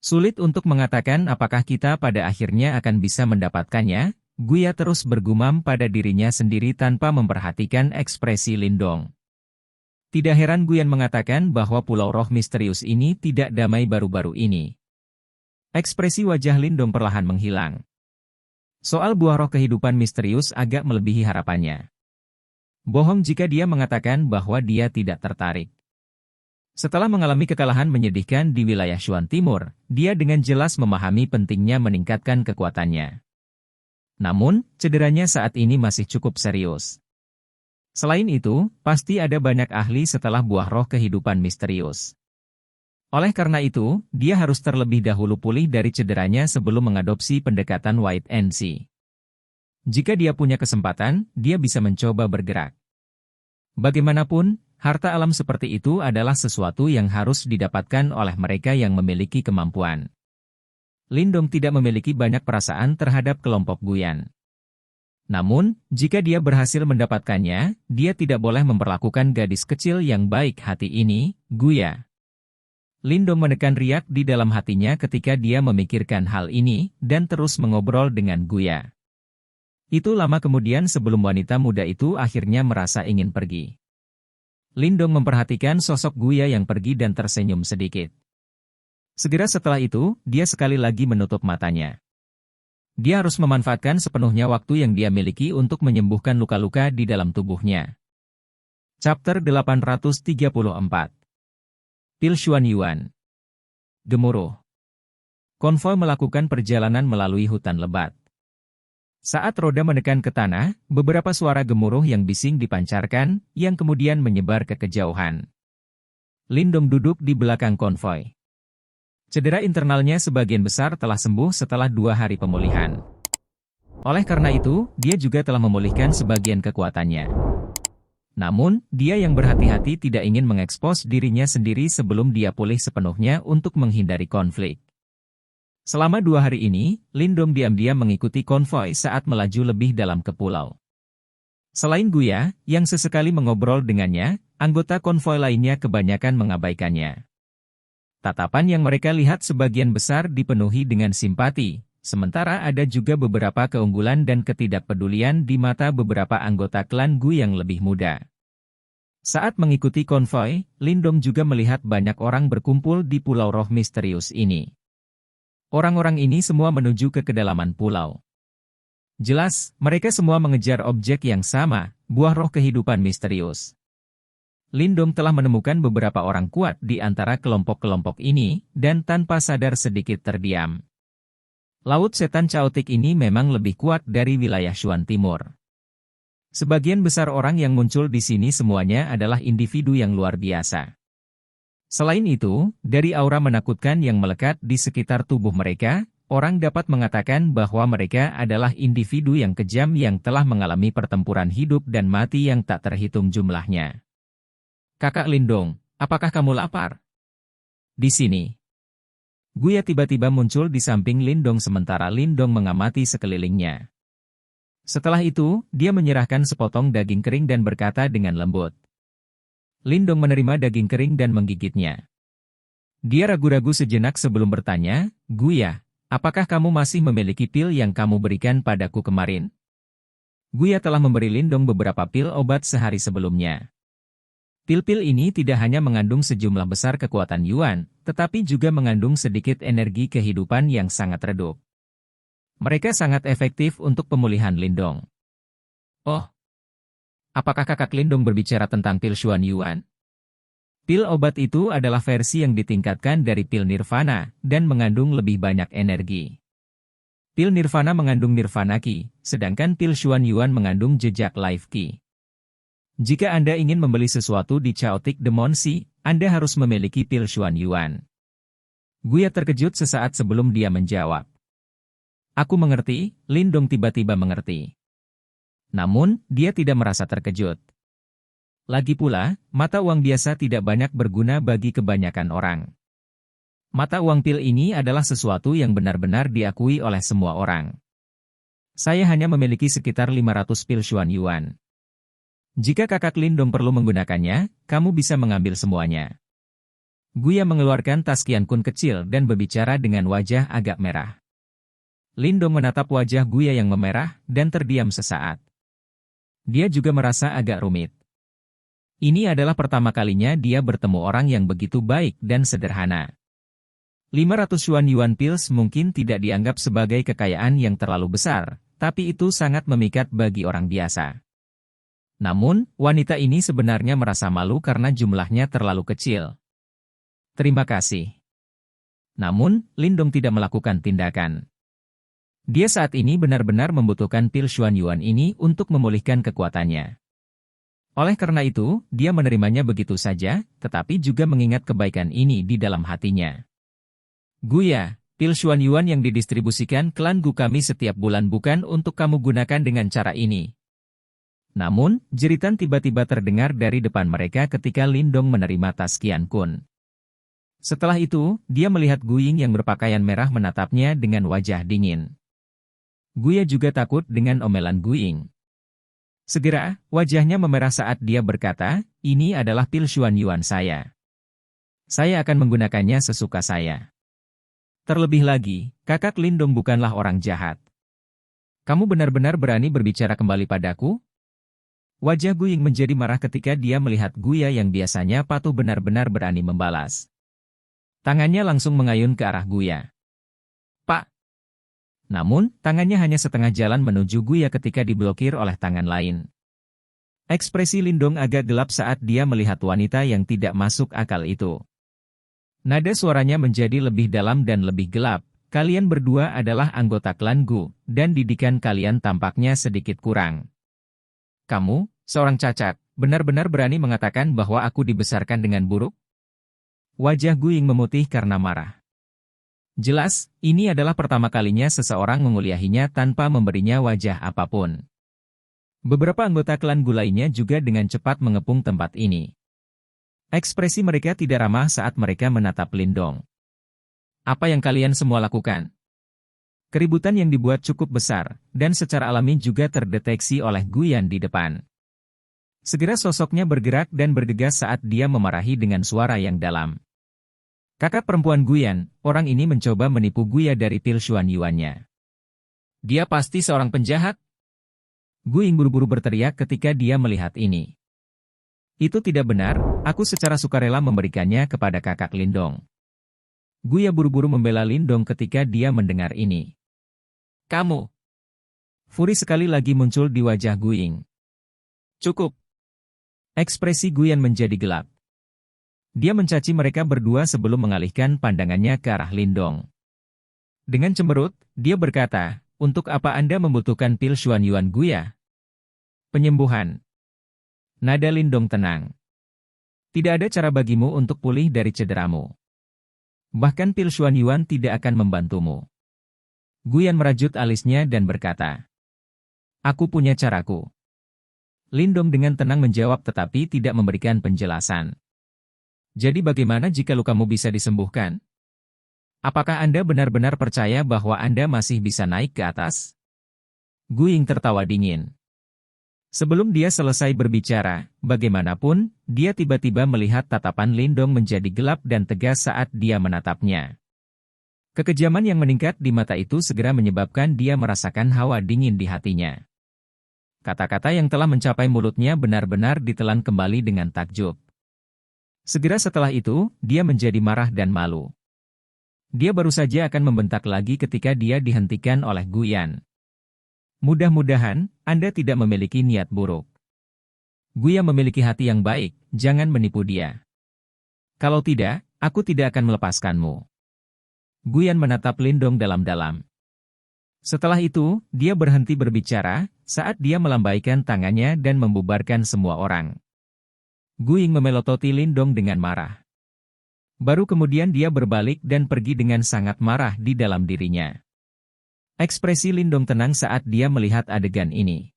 Sulit untuk mengatakan apakah kita pada akhirnya akan bisa mendapatkannya, Guya terus bergumam pada dirinya sendiri tanpa memperhatikan ekspresi Lindong. Tidak heran Guyan mengatakan bahwa pulau roh misterius ini tidak damai baru-baru ini. Ekspresi wajah Lindong perlahan menghilang. Soal buah roh kehidupan misterius agak melebihi harapannya. Bohong jika dia mengatakan bahwa dia tidak tertarik. Setelah mengalami kekalahan menyedihkan di wilayah Shuan Timur, dia dengan jelas memahami pentingnya meningkatkan kekuatannya. Namun, cederanya saat ini masih cukup serius. Selain itu, pasti ada banyak ahli setelah buah roh kehidupan misterius. Oleh karena itu, dia harus terlebih dahulu pulih dari cederanya sebelum mengadopsi pendekatan Wait and See. Jika dia punya kesempatan, dia bisa mencoba bergerak. Bagaimanapun, harta alam seperti itu adalah sesuatu yang harus didapatkan oleh mereka yang memiliki kemampuan. Lindong tidak memiliki banyak perasaan terhadap kelompok Guyan. Namun, jika dia berhasil mendapatkannya, dia tidak boleh memperlakukan gadis kecil yang baik hati ini, Guya. Lindong menekan riak di dalam hatinya ketika dia memikirkan hal ini, dan terus mengobrol dengan Guya. Itu lama kemudian sebelum wanita muda itu akhirnya merasa ingin pergi. Lindong memperhatikan sosok Guya yang pergi dan tersenyum sedikit. Segera setelah itu, dia sekali lagi menutup matanya. Dia harus memanfaatkan sepenuhnya waktu yang dia miliki untuk menyembuhkan luka-luka di dalam tubuhnya. Chapter 834. Pil Shuan Yuan. Gemuruh. Konvoi melakukan perjalanan melalui hutan lebat. Saat roda menekan ke tanah, beberapa suara gemuruh yang bising dipancarkan, yang kemudian menyebar ke kejauhan. Lindong duduk di belakang konvoi. Cedera internalnya sebagian besar telah sembuh setelah 2 hari pemulihan. Oleh karena itu, dia juga telah memulihkan sebagian kekuatannya. Namun, dia yang berhati-hati tidak ingin mengekspos dirinya sendiri sebelum dia pulih sepenuhnya untuk menghindari konflik. Selama 2 hari ini, Lindong diam-diam mengikuti konvoi saat melaju lebih dalam ke pulau. Selain Guya, yang sesekali mengobrol dengannya, anggota konvoi lainnya kebanyakan mengabaikannya. Tatapan yang mereka lihat sebagian besar dipenuhi dengan simpati, sementara ada juga beberapa keunggulan dan ketidakpedulian di mata beberapa anggota klan Gu yang lebih muda. Saat mengikuti konvoi, Lindong juga melihat banyak orang berkumpul di pulau roh misterius ini. Orang-orang ini semua menuju ke kedalaman pulau. Jelas, mereka semua mengejar objek yang sama, buah roh kehidupan misterius. Lindong telah menemukan beberapa orang kuat di antara kelompok-kelompok ini, dan tanpa sadar sedikit terdiam. Laut Setan Caotik ini memang lebih kuat dari wilayah Shuan Timur. Sebagian besar orang yang muncul di sini semuanya adalah individu yang luar biasa. Selain itu, dari aura menakutkan yang melekat di sekitar tubuh mereka, orang dapat mengatakan bahwa mereka adalah individu yang kejam yang telah mengalami pertempuran hidup dan mati yang tak terhitung jumlahnya. Kakak Lindong, apakah kamu lapar? Di sini. Guya tiba-tiba muncul di samping Lindong sementara Lindong mengamati sekelilingnya. Setelah itu, dia menyerahkan sepotong daging kering dan berkata dengan lembut. Lindong menerima daging kering dan menggigitnya. Dia ragu-ragu sejenak sebelum bertanya, Guya, apakah kamu masih memiliki pil yang kamu berikan padaku kemarin? Guya telah memberi Lindong beberapa pil obat sehari sebelumnya. Pil-pil ini tidak hanya mengandung sejumlah besar kekuatan Yuan, tetapi juga mengandung sedikit energi kehidupan yang sangat redup. Mereka sangat efektif untuk pemulihan Lindong. Oh, apakah kakak Lindong berbicara tentang pil Shuan Yuan? Pil obat itu adalah versi yang ditingkatkan dari pil Nirvana, dan mengandung lebih banyak energi. Pil Nirvana mengandung Nirvana Ki, sedangkan pil Shuan Yuan mengandung jejak Life Ki. Jika Anda ingin membeli sesuatu di Chaotic Demon Sea, Anda harus memiliki pil Shuan Yuan. Guya terkejut sesaat sebelum dia menjawab. Aku mengerti, Lindong tiba-tiba mengerti. Namun, dia tidak merasa terkejut. Lagi pula, mata uang biasa tidak banyak berguna bagi kebanyakan orang. Mata uang pil ini adalah sesuatu yang benar-benar diakui oleh semua orang. Saya hanya memiliki sekitar 500 pil Xuan Yuan. Jika kakak Lindong perlu menggunakannya, kamu bisa mengambil semuanya. Guya mengeluarkan tas Qian Kun kecil dan berbicara dengan wajah agak merah. Lindong menatap wajah Guya yang memerah dan terdiam sesaat. Dia juga merasa agak rumit. Ini adalah pertama kalinya dia bertemu orang yang begitu baik dan sederhana. 500 Xuan Yuan Pills mungkin tidak dianggap sebagai kekayaan yang terlalu besar, tapi itu sangat memikat bagi orang biasa. Namun, wanita ini sebenarnya merasa malu karena jumlahnya terlalu kecil. Terima kasih. Namun, Lindong tidak melakukan tindakan. Dia saat ini benar-benar membutuhkan pil Xuan Yuan ini untuk memulihkan kekuatannya. Oleh karena itu, dia menerimanya begitu saja, tetapi juga mengingat kebaikan ini di dalam hatinya. Guya, pil Xuan Yuan yang didistribusikan klan Gu kami setiap bulan bukan untuk kamu gunakan dengan cara ini. Namun, jeritan tiba-tiba terdengar dari depan mereka ketika Lindong menerima tas Qian Kun. Setelah itu, dia melihat Guying yang berpakaian merah menatapnya dengan wajah dingin. Guya juga takut dengan omelan Guying. Segera, wajahnya memerah saat dia berkata, ini adalah pil Xuan Yuan saya. Saya akan menggunakannya sesuka saya. Terlebih lagi, kakak Lindong bukanlah orang jahat. Kamu benar-benar berani berbicara kembali padaku? Wajah Guying menjadi marah ketika dia melihat Guya yang biasanya patuh benar-benar berani membalas. Tangannya langsung mengayun ke arah Guya. Pak! Namun, tangannya hanya setengah jalan menuju Guya ketika diblokir oleh tangan lain. Ekspresi Lindong agak gelap saat dia melihat wanita yang tidak masuk akal itu. Nada suaranya menjadi lebih dalam dan lebih gelap. Kalian berdua adalah anggota klan Gu, dan didikan kalian tampaknya sedikit kurang. Kamu, seorang cacat, benar-benar berani mengatakan bahwa aku dibesarkan dengan buruk? Wajah Guying memutih karena marah. Jelas, ini adalah pertama kalinya seseorang menguliahinya tanpa memberinya wajah apapun. Beberapa anggota klan Gu lainnya juga dengan cepat mengepung tempat ini. Ekspresi mereka tidak ramah saat mereka menatap Lindong. Apa yang kalian semua lakukan? Keributan yang dibuat cukup besar, dan secara alami juga terdeteksi oleh Guyan di depan. Segera sosoknya bergerak dan bergegas saat dia memarahi dengan suara yang dalam. Kakak perempuan Guyan, orang ini mencoba menipu Guya dari pil Xuan Yuan-nya. Dia pasti seorang penjahat? Guying buru-buru berteriak ketika dia melihat ini. Itu tidak benar, aku secara sukarela memberikannya kepada kakak Lindong. Guya buru-buru membela Lindong ketika dia mendengar ini. Kamu! Furi sekali lagi muncul di wajah Guying. Cukup! Ekspresi Guyan menjadi gelap. Dia mencaci mereka berdua sebelum mengalihkan pandangannya ke arah Lindong. Dengan cemberut, dia berkata, untuk apa Anda membutuhkan pil Xuan Yuan Guya? Penyembuhan. Nada Lindong tenang. Tidak ada cara bagimu untuk pulih dari cederamu. Bahkan pil Xuan Yuan tidak akan membantumu. Guyan merajut alisnya dan berkata, aku punya caraku. Lindong dengan tenang menjawab tetapi tidak memberikan penjelasan. Jadi bagaimana jika lukamu bisa disembuhkan? Apakah Anda benar-benar percaya bahwa Anda masih bisa naik ke atas? Guying tertawa dingin. Sebelum dia selesai berbicara, bagaimanapun, dia tiba-tiba melihat tatapan Lindong menjadi gelap dan tegas saat dia menatapnya. Kekejaman yang meningkat di mata itu segera menyebabkan dia merasakan hawa dingin di hatinya. Kata-kata yang telah mencapai mulutnya benar-benar ditelan kembali dengan takjub. Segera setelah itu, dia menjadi marah dan malu. Dia baru saja akan membentak lagi ketika dia dihentikan oleh Guyan. Mudah-mudahan, Anda tidak memiliki niat buruk. Guya memiliki hati yang baik, jangan menipu dia. Kalau tidak, aku tidak akan melepaskanmu. Guyan menatap Lindong dalam-dalam. Setelah itu, dia berhenti berbicara, saat dia melambaikan tangannya dan membubarkan semua orang. Guying memelototi Lindong dengan marah. Baru kemudian dia berbalik dan pergi dengan sangat marah di dalam dirinya. Ekspresi Lindong tenang saat dia melihat adegan ini.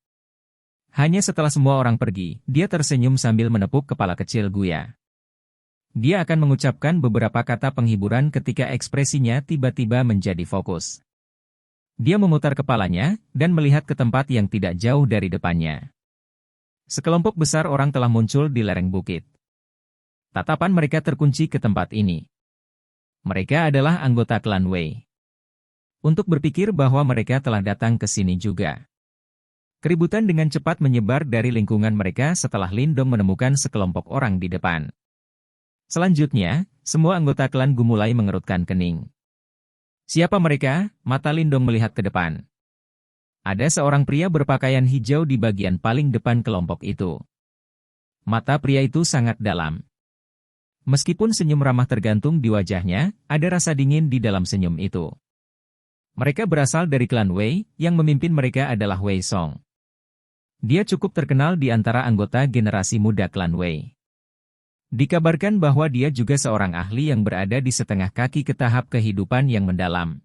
Hanya setelah semua orang pergi, dia tersenyum sambil menepuk kepala kecil Guya. Dia akan mengucapkan beberapa kata penghiburan ketika ekspresinya tiba-tiba menjadi fokus. Dia memutar kepalanya, dan melihat ke tempat yang tidak jauh dari depannya. Sekelompok besar orang telah muncul di lereng bukit. Tatapan mereka terkunci ke tempat ini. Mereka adalah anggota klan Wei. Untuk berpikir bahwa mereka telah datang ke sini juga. Keributan dengan cepat menyebar dari lingkungan mereka setelah Lindong menemukan sekelompok orang di depan. Selanjutnya, semua anggota klan Gu mulai mengerutkan kening. Siapa mereka? Mata Lindong melihat ke depan. Ada seorang pria berpakaian hijau di bagian paling depan kelompok itu. Mata pria itu sangat dalam. Meskipun senyum ramah tergantung di wajahnya, ada rasa dingin di dalam senyum itu. Mereka berasal dari klan Wei, yang memimpin mereka adalah Wei Song. Dia cukup terkenal di antara anggota generasi muda klan Wei. Dikabarkan bahwa dia juga seorang ahli yang berada di setengah kaki ke tahap kehidupan yang mendalam.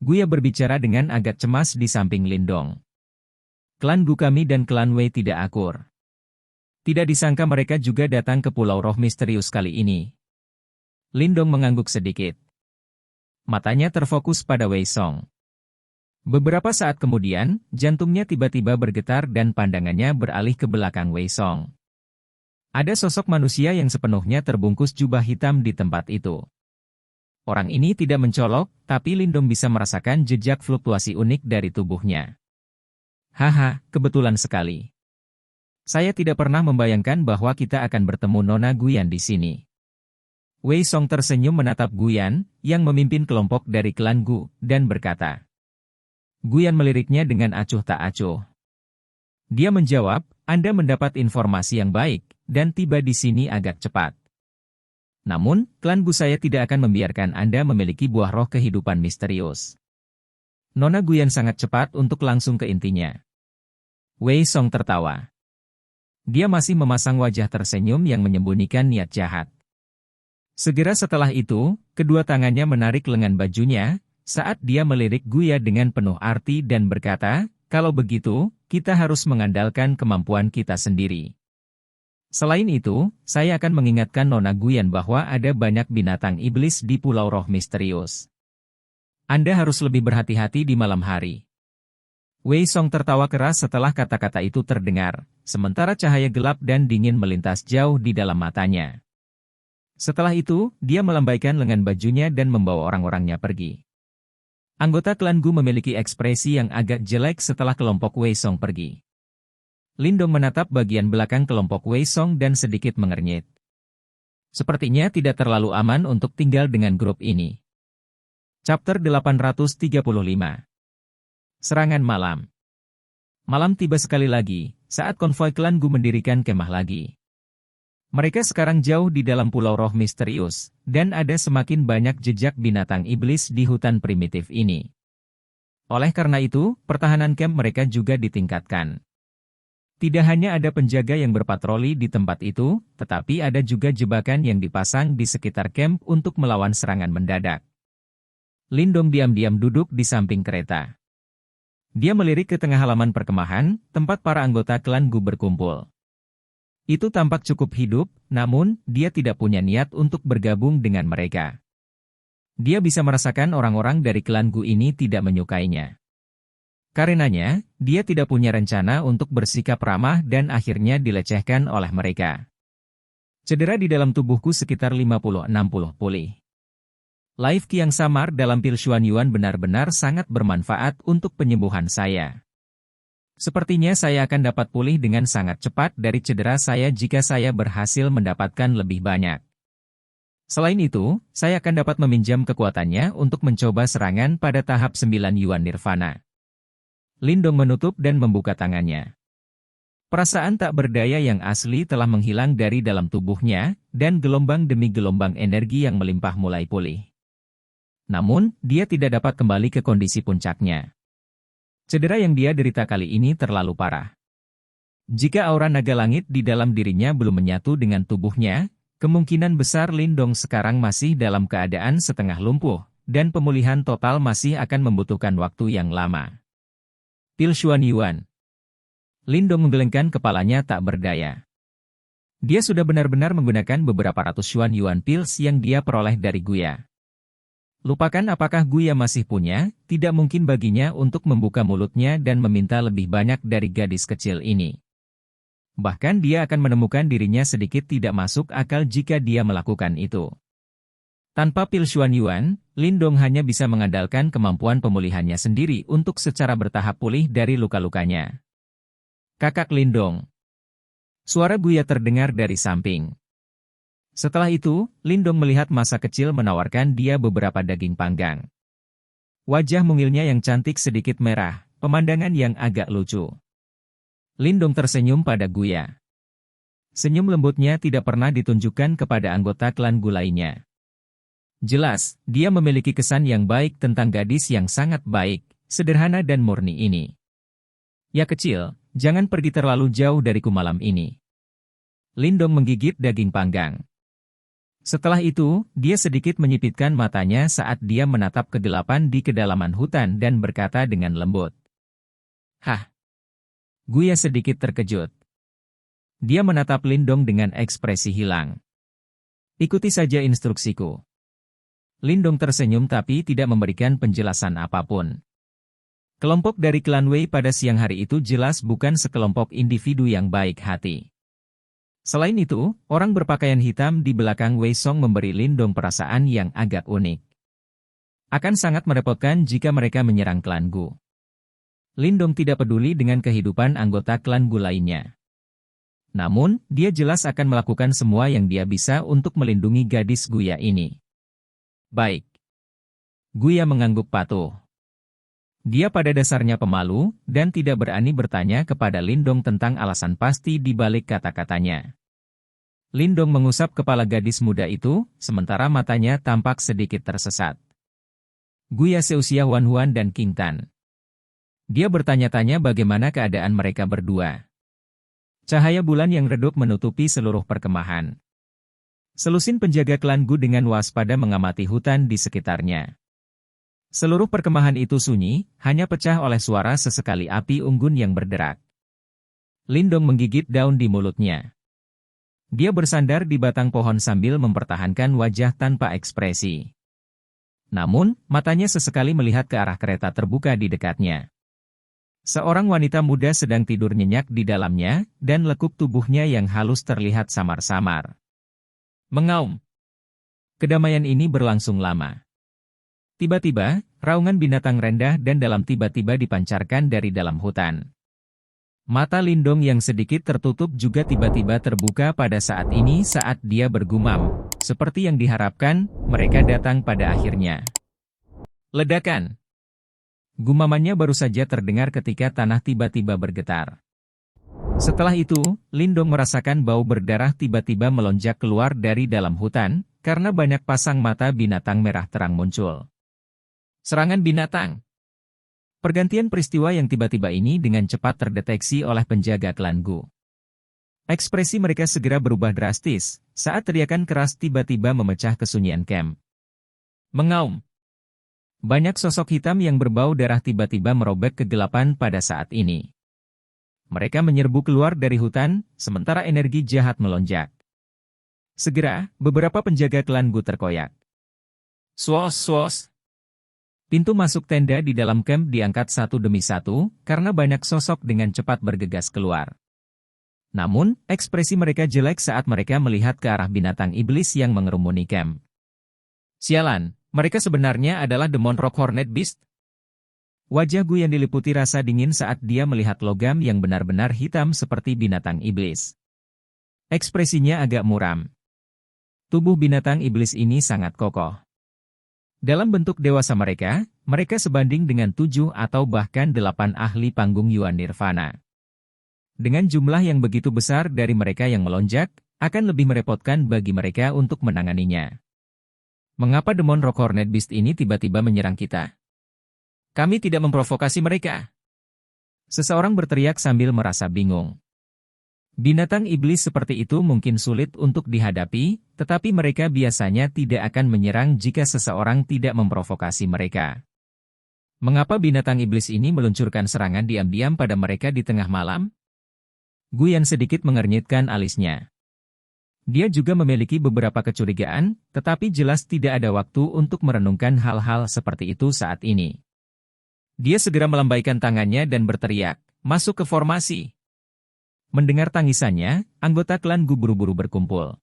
Guya berbicara dengan agak cemas di samping Lindong. Klan Gu kami dan klan Wei tidak akur. Tidak disangka mereka juga datang ke Pulau Roh Misterius kali ini. Lindong mengangguk sedikit. Matanya terfokus pada Wei Song. Beberapa saat kemudian, jantungnya tiba-tiba bergetar dan pandangannya beralih ke belakang Wei Song. Ada sosok manusia yang sepenuhnya terbungkus jubah hitam di tempat itu. Orang ini tidak mencolok, tapi Lindong bisa merasakan jejak fluktuasi unik dari tubuhnya. Haha, kebetulan sekali. Saya tidak pernah membayangkan bahwa kita akan bertemu Nona Guyan di sini. Wei Song tersenyum menatap Guyan, yang memimpin kelompok dari klan Gu, dan berkata. Guyan meliriknya dengan acuh tak acuh. Dia menjawab, Anda mendapat informasi yang baik, dan tiba di sini agak cepat. Namun, klan Gu saya tidak akan membiarkan Anda memiliki buah roh kehidupan misterius. Nona Guyan sangat cepat untuk langsung ke intinya. Wei Song tertawa. Dia masih memasang wajah tersenyum yang menyembunyikan niat jahat. Segera setelah itu, kedua tangannya menarik lengan bajunya, saat dia melirik Guya dengan penuh arti dan berkata, kalau begitu, kita harus mengandalkan kemampuan kita sendiri. Selain itu, saya akan mengingatkan Nona Guyan bahwa ada banyak binatang iblis di Pulau Roh Misterius. Anda harus lebih berhati-hati di malam hari. Wei Song tertawa keras setelah kata-kata itu terdengar, sementara cahaya gelap dan dingin melintas jauh di dalam matanya. Setelah itu, dia melambaikan lengan bajunya dan membawa orang-orangnya pergi. Anggota klan Gu memiliki ekspresi yang agak jelek setelah kelompok Wei Song pergi. Lindong menatap bagian belakang kelompok Wei Song dan sedikit mengernyit. Sepertinya tidak terlalu aman untuk tinggal dengan grup ini. Chapter 835. Serangan malam. Malam tiba sekali lagi, saat konvoi klan Gu mendirikan kemah lagi. Mereka sekarang jauh di dalam Pulau Roh Misterius, dan ada semakin banyak jejak binatang iblis di hutan primitif ini. Oleh karena itu, pertahanan camp mereka juga ditingkatkan. Tidak hanya ada penjaga yang berpatroli di tempat itu, tetapi ada juga jebakan yang dipasang di sekitar camp untuk melawan serangan mendadak. Lindong diam-diam duduk di samping kereta. Dia melirik ke tengah halaman perkemahan, tempat para anggota klan Gu berkumpul. Itu tampak cukup hidup, namun, dia tidak punya niat untuk bergabung dengan mereka. Dia bisa merasakan orang-orang dari klan Gu ini tidak menyukainya. Karenanya, dia tidak punya rencana untuk bersikap ramah dan akhirnya dilecehkan oleh mereka. Cedera di dalam tubuhku sekitar 50-60 pulih. Life Qi yang samar dalam pil Xuan Yuan benar-benar sangat bermanfaat untuk penyembuhan saya. Sepertinya saya akan dapat pulih dengan sangat cepat dari cedera saya jika saya berhasil mendapatkan lebih banyak. Selain itu, saya akan dapat meminjam kekuatannya untuk mencoba serangan pada tahap 9 Yuan Nirvana. Lindong menutup dan membuka tangannya. Perasaan tak berdaya yang asli telah menghilang dari dalam tubuhnya, dan gelombang demi gelombang energi yang melimpah mulai pulih. Namun, dia tidak dapat kembali ke kondisi puncaknya. Cedera yang dia derita kali ini terlalu parah. Jika aura naga langit di dalam dirinya belum menyatu dengan tubuhnya, kemungkinan besar Lindong sekarang masih dalam keadaan setengah lumpuh, dan pemulihan total masih akan membutuhkan waktu yang lama. Pil Xuan Yuan. Lindong menggelengkan kepalanya tak berdaya. Dia sudah benar-benar menggunakan beberapa ratus Xuan Yuan Pills yang dia peroleh dari Guya. Lupakan apakah Guya masih punya, tidak mungkin baginya untuk membuka mulutnya dan meminta lebih banyak dari gadis kecil ini. Bahkan dia akan menemukan dirinya sedikit tidak masuk akal jika dia melakukan itu. Tanpa pil Xuan Yuan, Lindong hanya bisa mengandalkan kemampuan pemulihannya sendiri untuk secara bertahap pulih dari luka-lukanya. Kakak Lindong. Suara Guya terdengar dari samping. Setelah itu, Lindong melihat masa kecil menawarkan dia beberapa daging panggang. Wajah mungilnya yang cantik sedikit merah, pemandangan yang agak lucu. Lindong tersenyum pada Guya. Senyum lembutnya tidak pernah ditunjukkan kepada anggota klan Gu lainnya. Jelas, dia memiliki kesan yang baik tentang gadis yang sangat baik, sederhana dan murni ini. Ya kecil, jangan pergi terlalu jauh dariku malam ini. Lindong menggigit daging panggang. Setelah itu, dia sedikit menyipitkan matanya saat dia menatap kegelapan di kedalaman hutan dan berkata dengan lembut. Hah? Guya sedikit terkejut. Dia menatap Lindong dengan ekspresi hilang. Ikuti saja instruksiku. Lindong tersenyum tapi tidak memberikan penjelasan apapun. Kelompok dari klan Wei pada siang hari itu jelas bukan sekelompok individu yang baik hati. Selain itu, orang berpakaian hitam di belakang Wei Song memberi Lindong perasaan yang agak unik. Akan sangat merepotkan jika mereka menyerang klan Gu. Lindong tidak peduli dengan kehidupan anggota klan Gu lainnya. Namun, dia jelas akan melakukan semua yang dia bisa untuk melindungi gadis Guya ini. Baik. Guya mengangguk patuh. Dia pada dasarnya pemalu, dan tidak berani bertanya kepada Lindong tentang alasan pasti di balik kata-katanya. Lindong mengusap kepala gadis muda itu, sementara matanya tampak sedikit tersesat. Guya seusia Wan Huan dan King Tan. Dia bertanya-tanya bagaimana keadaan mereka berdua. Cahaya bulan yang redup menutupi seluruh perkemahan. Selusin penjaga klan Gu dengan waspada mengamati hutan di sekitarnya. Seluruh perkemahan itu sunyi, hanya pecah oleh suara sesekali api unggun yang berderak. Lindong menggigit daun di mulutnya. Dia bersandar di batang pohon sambil mempertahankan wajah tanpa ekspresi. Namun, matanya sesekali melihat ke arah kereta terbuka di dekatnya. Seorang wanita muda sedang tidur nyenyak di dalamnya, dan lekuk tubuhnya yang halus terlihat samar-samar. Mengaum. Kedamaian ini berlangsung lama. Tiba-tiba, raungan binatang rendah dan dalam tiba-tiba dipancarkan dari dalam hutan. Mata Lindong yang sedikit tertutup juga tiba-tiba terbuka pada saat ini saat dia bergumam. Seperti yang diharapkan, mereka datang pada akhirnya. Ledakan. Gumamannya baru saja terdengar ketika tanah tiba-tiba bergetar. Setelah itu, Lindong merasakan bau berdarah tiba-tiba melonjak keluar dari dalam hutan, karena banyak pasang mata binatang merah terang muncul. Serangan binatang. Pergantian peristiwa yang tiba-tiba ini dengan cepat terdeteksi oleh penjaga klan Gu. Ekspresi mereka segera berubah drastis, saat teriakan keras tiba-tiba memecah kesunyian camp. Mengaum. Banyak sosok hitam yang berbau darah tiba-tiba merobek kegelapan pada saat ini. Mereka menyerbu keluar dari hutan, sementara energi jahat melonjak. Segera, beberapa penjaga klan Gu terkoyak. Swos. Pintu masuk tenda di dalam camp diangkat satu demi satu, karena banyak sosok dengan cepat bergegas keluar. Namun, ekspresi mereka jelek saat mereka melihat ke arah binatang iblis yang mengerumuni camp. Sialan. Mereka sebenarnya adalah Demon Rock Hornet Beast. Wajah Gu yang diliputi rasa dingin saat dia melihat logam yang benar-benar hitam seperti binatang iblis. Ekspresinya agak muram. Tubuh binatang iblis ini sangat kokoh. Dalam bentuk dewasa mereka sebanding dengan 7 atau bahkan 8 ahli panggung Yuan Nirvana. Dengan jumlah yang begitu besar dari mereka yang melonjak, akan lebih merepotkan bagi mereka untuk menanganinya. Mengapa Demon Rock Hornet Beast ini tiba-tiba menyerang kita? Kami tidak memprovokasi mereka. Seseorang berteriak sambil merasa bingung. Binatang iblis seperti itu mungkin sulit untuk dihadapi, tetapi mereka biasanya tidak akan menyerang jika seseorang tidak memprovokasi mereka. Mengapa binatang iblis ini meluncurkan serangan diam-diam pada mereka di tengah malam? Guyan sedikit mengernyitkan alisnya. Dia juga memiliki beberapa kecurigaan, tetapi jelas tidak ada waktu untuk merenungkan hal-hal seperti itu saat ini. Dia segera melambaikan tangannya dan berteriak, "Masuk ke formasi!" Mendengar tangisannya, anggota klan Gu buru-buru berkumpul.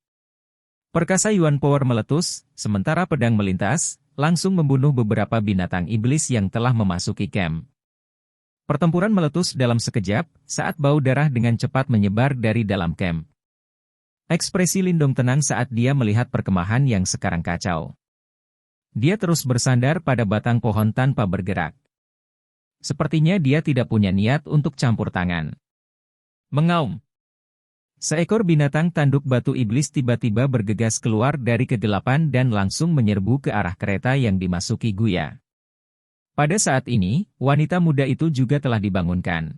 Perkasa Yuan Power meletus, sementara pedang melintas, langsung membunuh beberapa binatang iblis yang telah memasuki camp. Pertempuran meletus dalam sekejap, saat bau darah dengan cepat menyebar dari dalam camp. Ekspresi Lindong tenang saat dia melihat perkemahan yang sekarang kacau. Dia terus bersandar pada batang pohon tanpa bergerak. Sepertinya dia tidak punya niat untuk campur tangan. Mengaum. Seekor binatang tanduk batu iblis tiba-tiba bergegas keluar dari kegelapan dan langsung menyerbu ke arah kereta yang dimasuki Guya. Pada saat ini, wanita muda itu juga telah dibangunkan.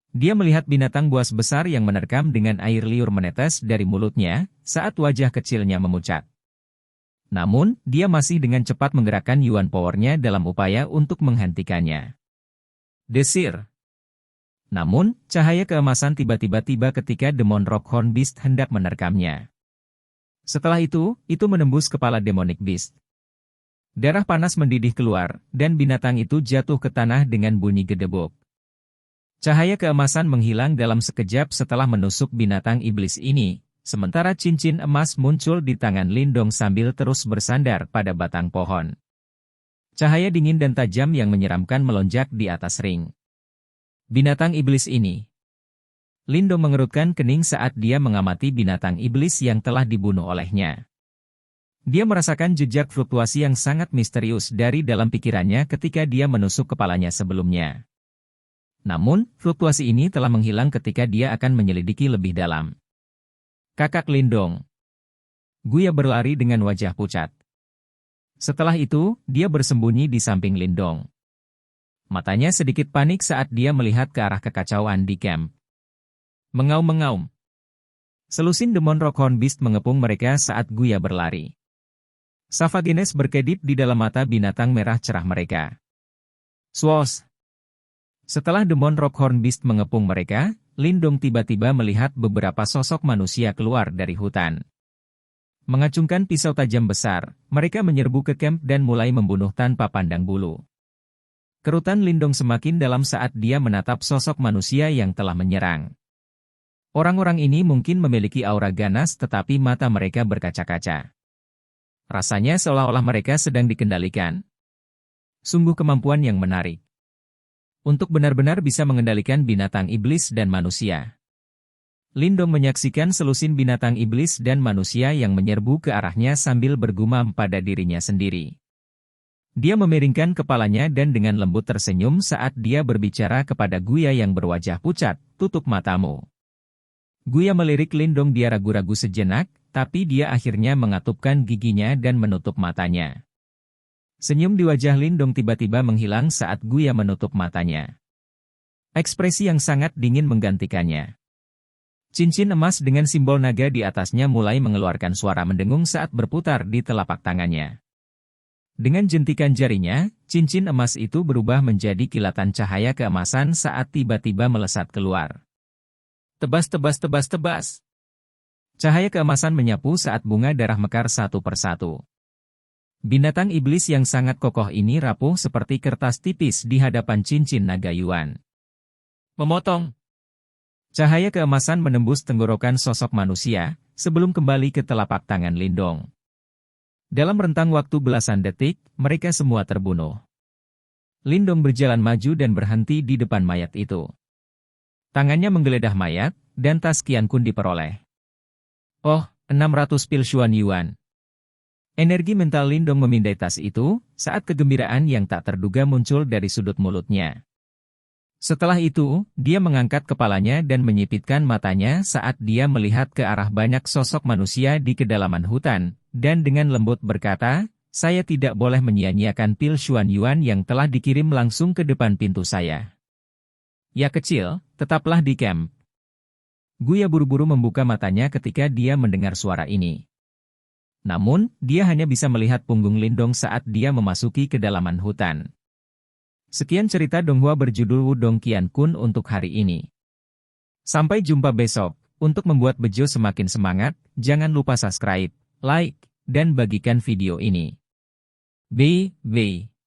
Dia melihat binatang buas besar yang menerkam dengan air liur menetes dari mulutnya, saat wajah kecilnya memucat. Namun, dia masih dengan cepat menggerakkan Yuan Power-nya dalam upaya untuk menghentikannya. Desir. Namun, cahaya keemasan tiba-tiba tiba ketika Demon Rockhorn Beast hendak menerkamnya. Setelah itu menembus kepala Demonic Beast. Darah panas mendidih keluar, dan binatang itu jatuh ke tanah dengan bunyi gedebuk. Cahaya keemasan menghilang dalam sekejap setelah menusuk binatang iblis ini, sementara cincin emas muncul di tangan Lindong sambil terus bersandar pada batang pohon. Cahaya dingin dan tajam yang menyeramkan melonjak di atas ring. Binatang iblis ini. Lindong mengerutkan kening saat dia mengamati binatang iblis yang telah dibunuh olehnya. Dia merasakan jejak fluktuasi yang sangat misterius dari dalam pikirannya ketika dia menusuk kepalanya sebelumnya. Namun, fluktuasi ini telah menghilang ketika dia akan menyelidiki lebih dalam. Kakak Lindong. Guya berlari dengan wajah pucat. Setelah itu, dia bersembunyi di samping Lindong. Matanya sedikit panik saat dia melihat ke arah kekacauan di camp. Mengaum-mengaum. Selusin Demon Rockhorn Beast mengepung mereka saat Guya berlari. Savagenes berkedip di dalam mata binatang merah cerah mereka. Swos. Setelah Demon Rockhorn Beast mengepung mereka, Lindong tiba-tiba melihat beberapa sosok manusia keluar dari hutan. Mengacungkan pisau tajam besar, mereka menyerbu ke camp dan mulai membunuh tanpa pandang bulu. Kerutan Lindong semakin dalam saat dia menatap sosok manusia yang telah menyerang. Orang-orang ini mungkin memiliki aura ganas tetapi mata mereka berkaca-kaca. Rasanya seolah-olah mereka sedang dikendalikan. Sungguh kemampuan yang menarik. Untuk benar-benar bisa mengendalikan binatang iblis dan manusia. Lindong menyaksikan selusin binatang iblis dan manusia yang menyerbu ke arahnya sambil bergumam pada dirinya sendiri. Dia memiringkan kepalanya dan dengan lembut tersenyum saat dia berbicara kepada Guya yang berwajah pucat, "Tutup matamu." Guya melirik Lindong, dia ragu-ragu sejenak, tapi dia akhirnya mengatupkan giginya dan menutup matanya. Senyum di wajah Lindong tiba-tiba menghilang saat Guya menutup matanya. Ekspresi yang sangat dingin menggantikannya. Cincin emas dengan simbol naga di atasnya mulai mengeluarkan suara mendengung saat berputar di telapak tangannya. Dengan jentikan jarinya, cincin emas itu berubah menjadi kilatan cahaya keemasan saat tiba-tiba melesat keluar. Tebas tebas tebas tebas. Cahaya keemasan menyapu saat bunga darah mekar satu persatu. Binatang iblis yang sangat kokoh ini rapuh seperti kertas tipis di hadapan cincin naga Yuan. Memotong. Cahaya keemasan menembus tenggorokan sosok manusia, sebelum kembali ke telapak tangan Lindong. Dalam rentang waktu belasan detik, mereka semua terbunuh. Lindong berjalan maju dan berhenti di depan mayat itu. Tangannya menggeledah mayat, dan tas Qian Kun diperoleh. Oh, 600 pil Xuan Yuan. Energi mental Lindong memindai tas itu, saat kegembiraan yang tak terduga muncul dari sudut mulutnya. Setelah itu, dia mengangkat kepalanya dan menyipitkan matanya saat dia melihat ke arah banyak sosok manusia di kedalaman hutan, dan dengan lembut berkata, "Saya tidak boleh menyia-nyiakan pil Xuan Yuan yang telah dikirim langsung ke depan pintu saya. Ya kecil, tetaplah di camp." Guya buru-buru membuka matanya ketika dia mendengar suara ini. Namun, dia hanya bisa melihat punggung Lindong saat dia memasuki kedalaman hutan. Sekian cerita Donghua berjudul Wudong Qiankun untuk hari ini. Sampai jumpa besok. Untuk membuat Bejo semakin semangat, jangan lupa subscribe, like, dan bagikan video ini. Bye.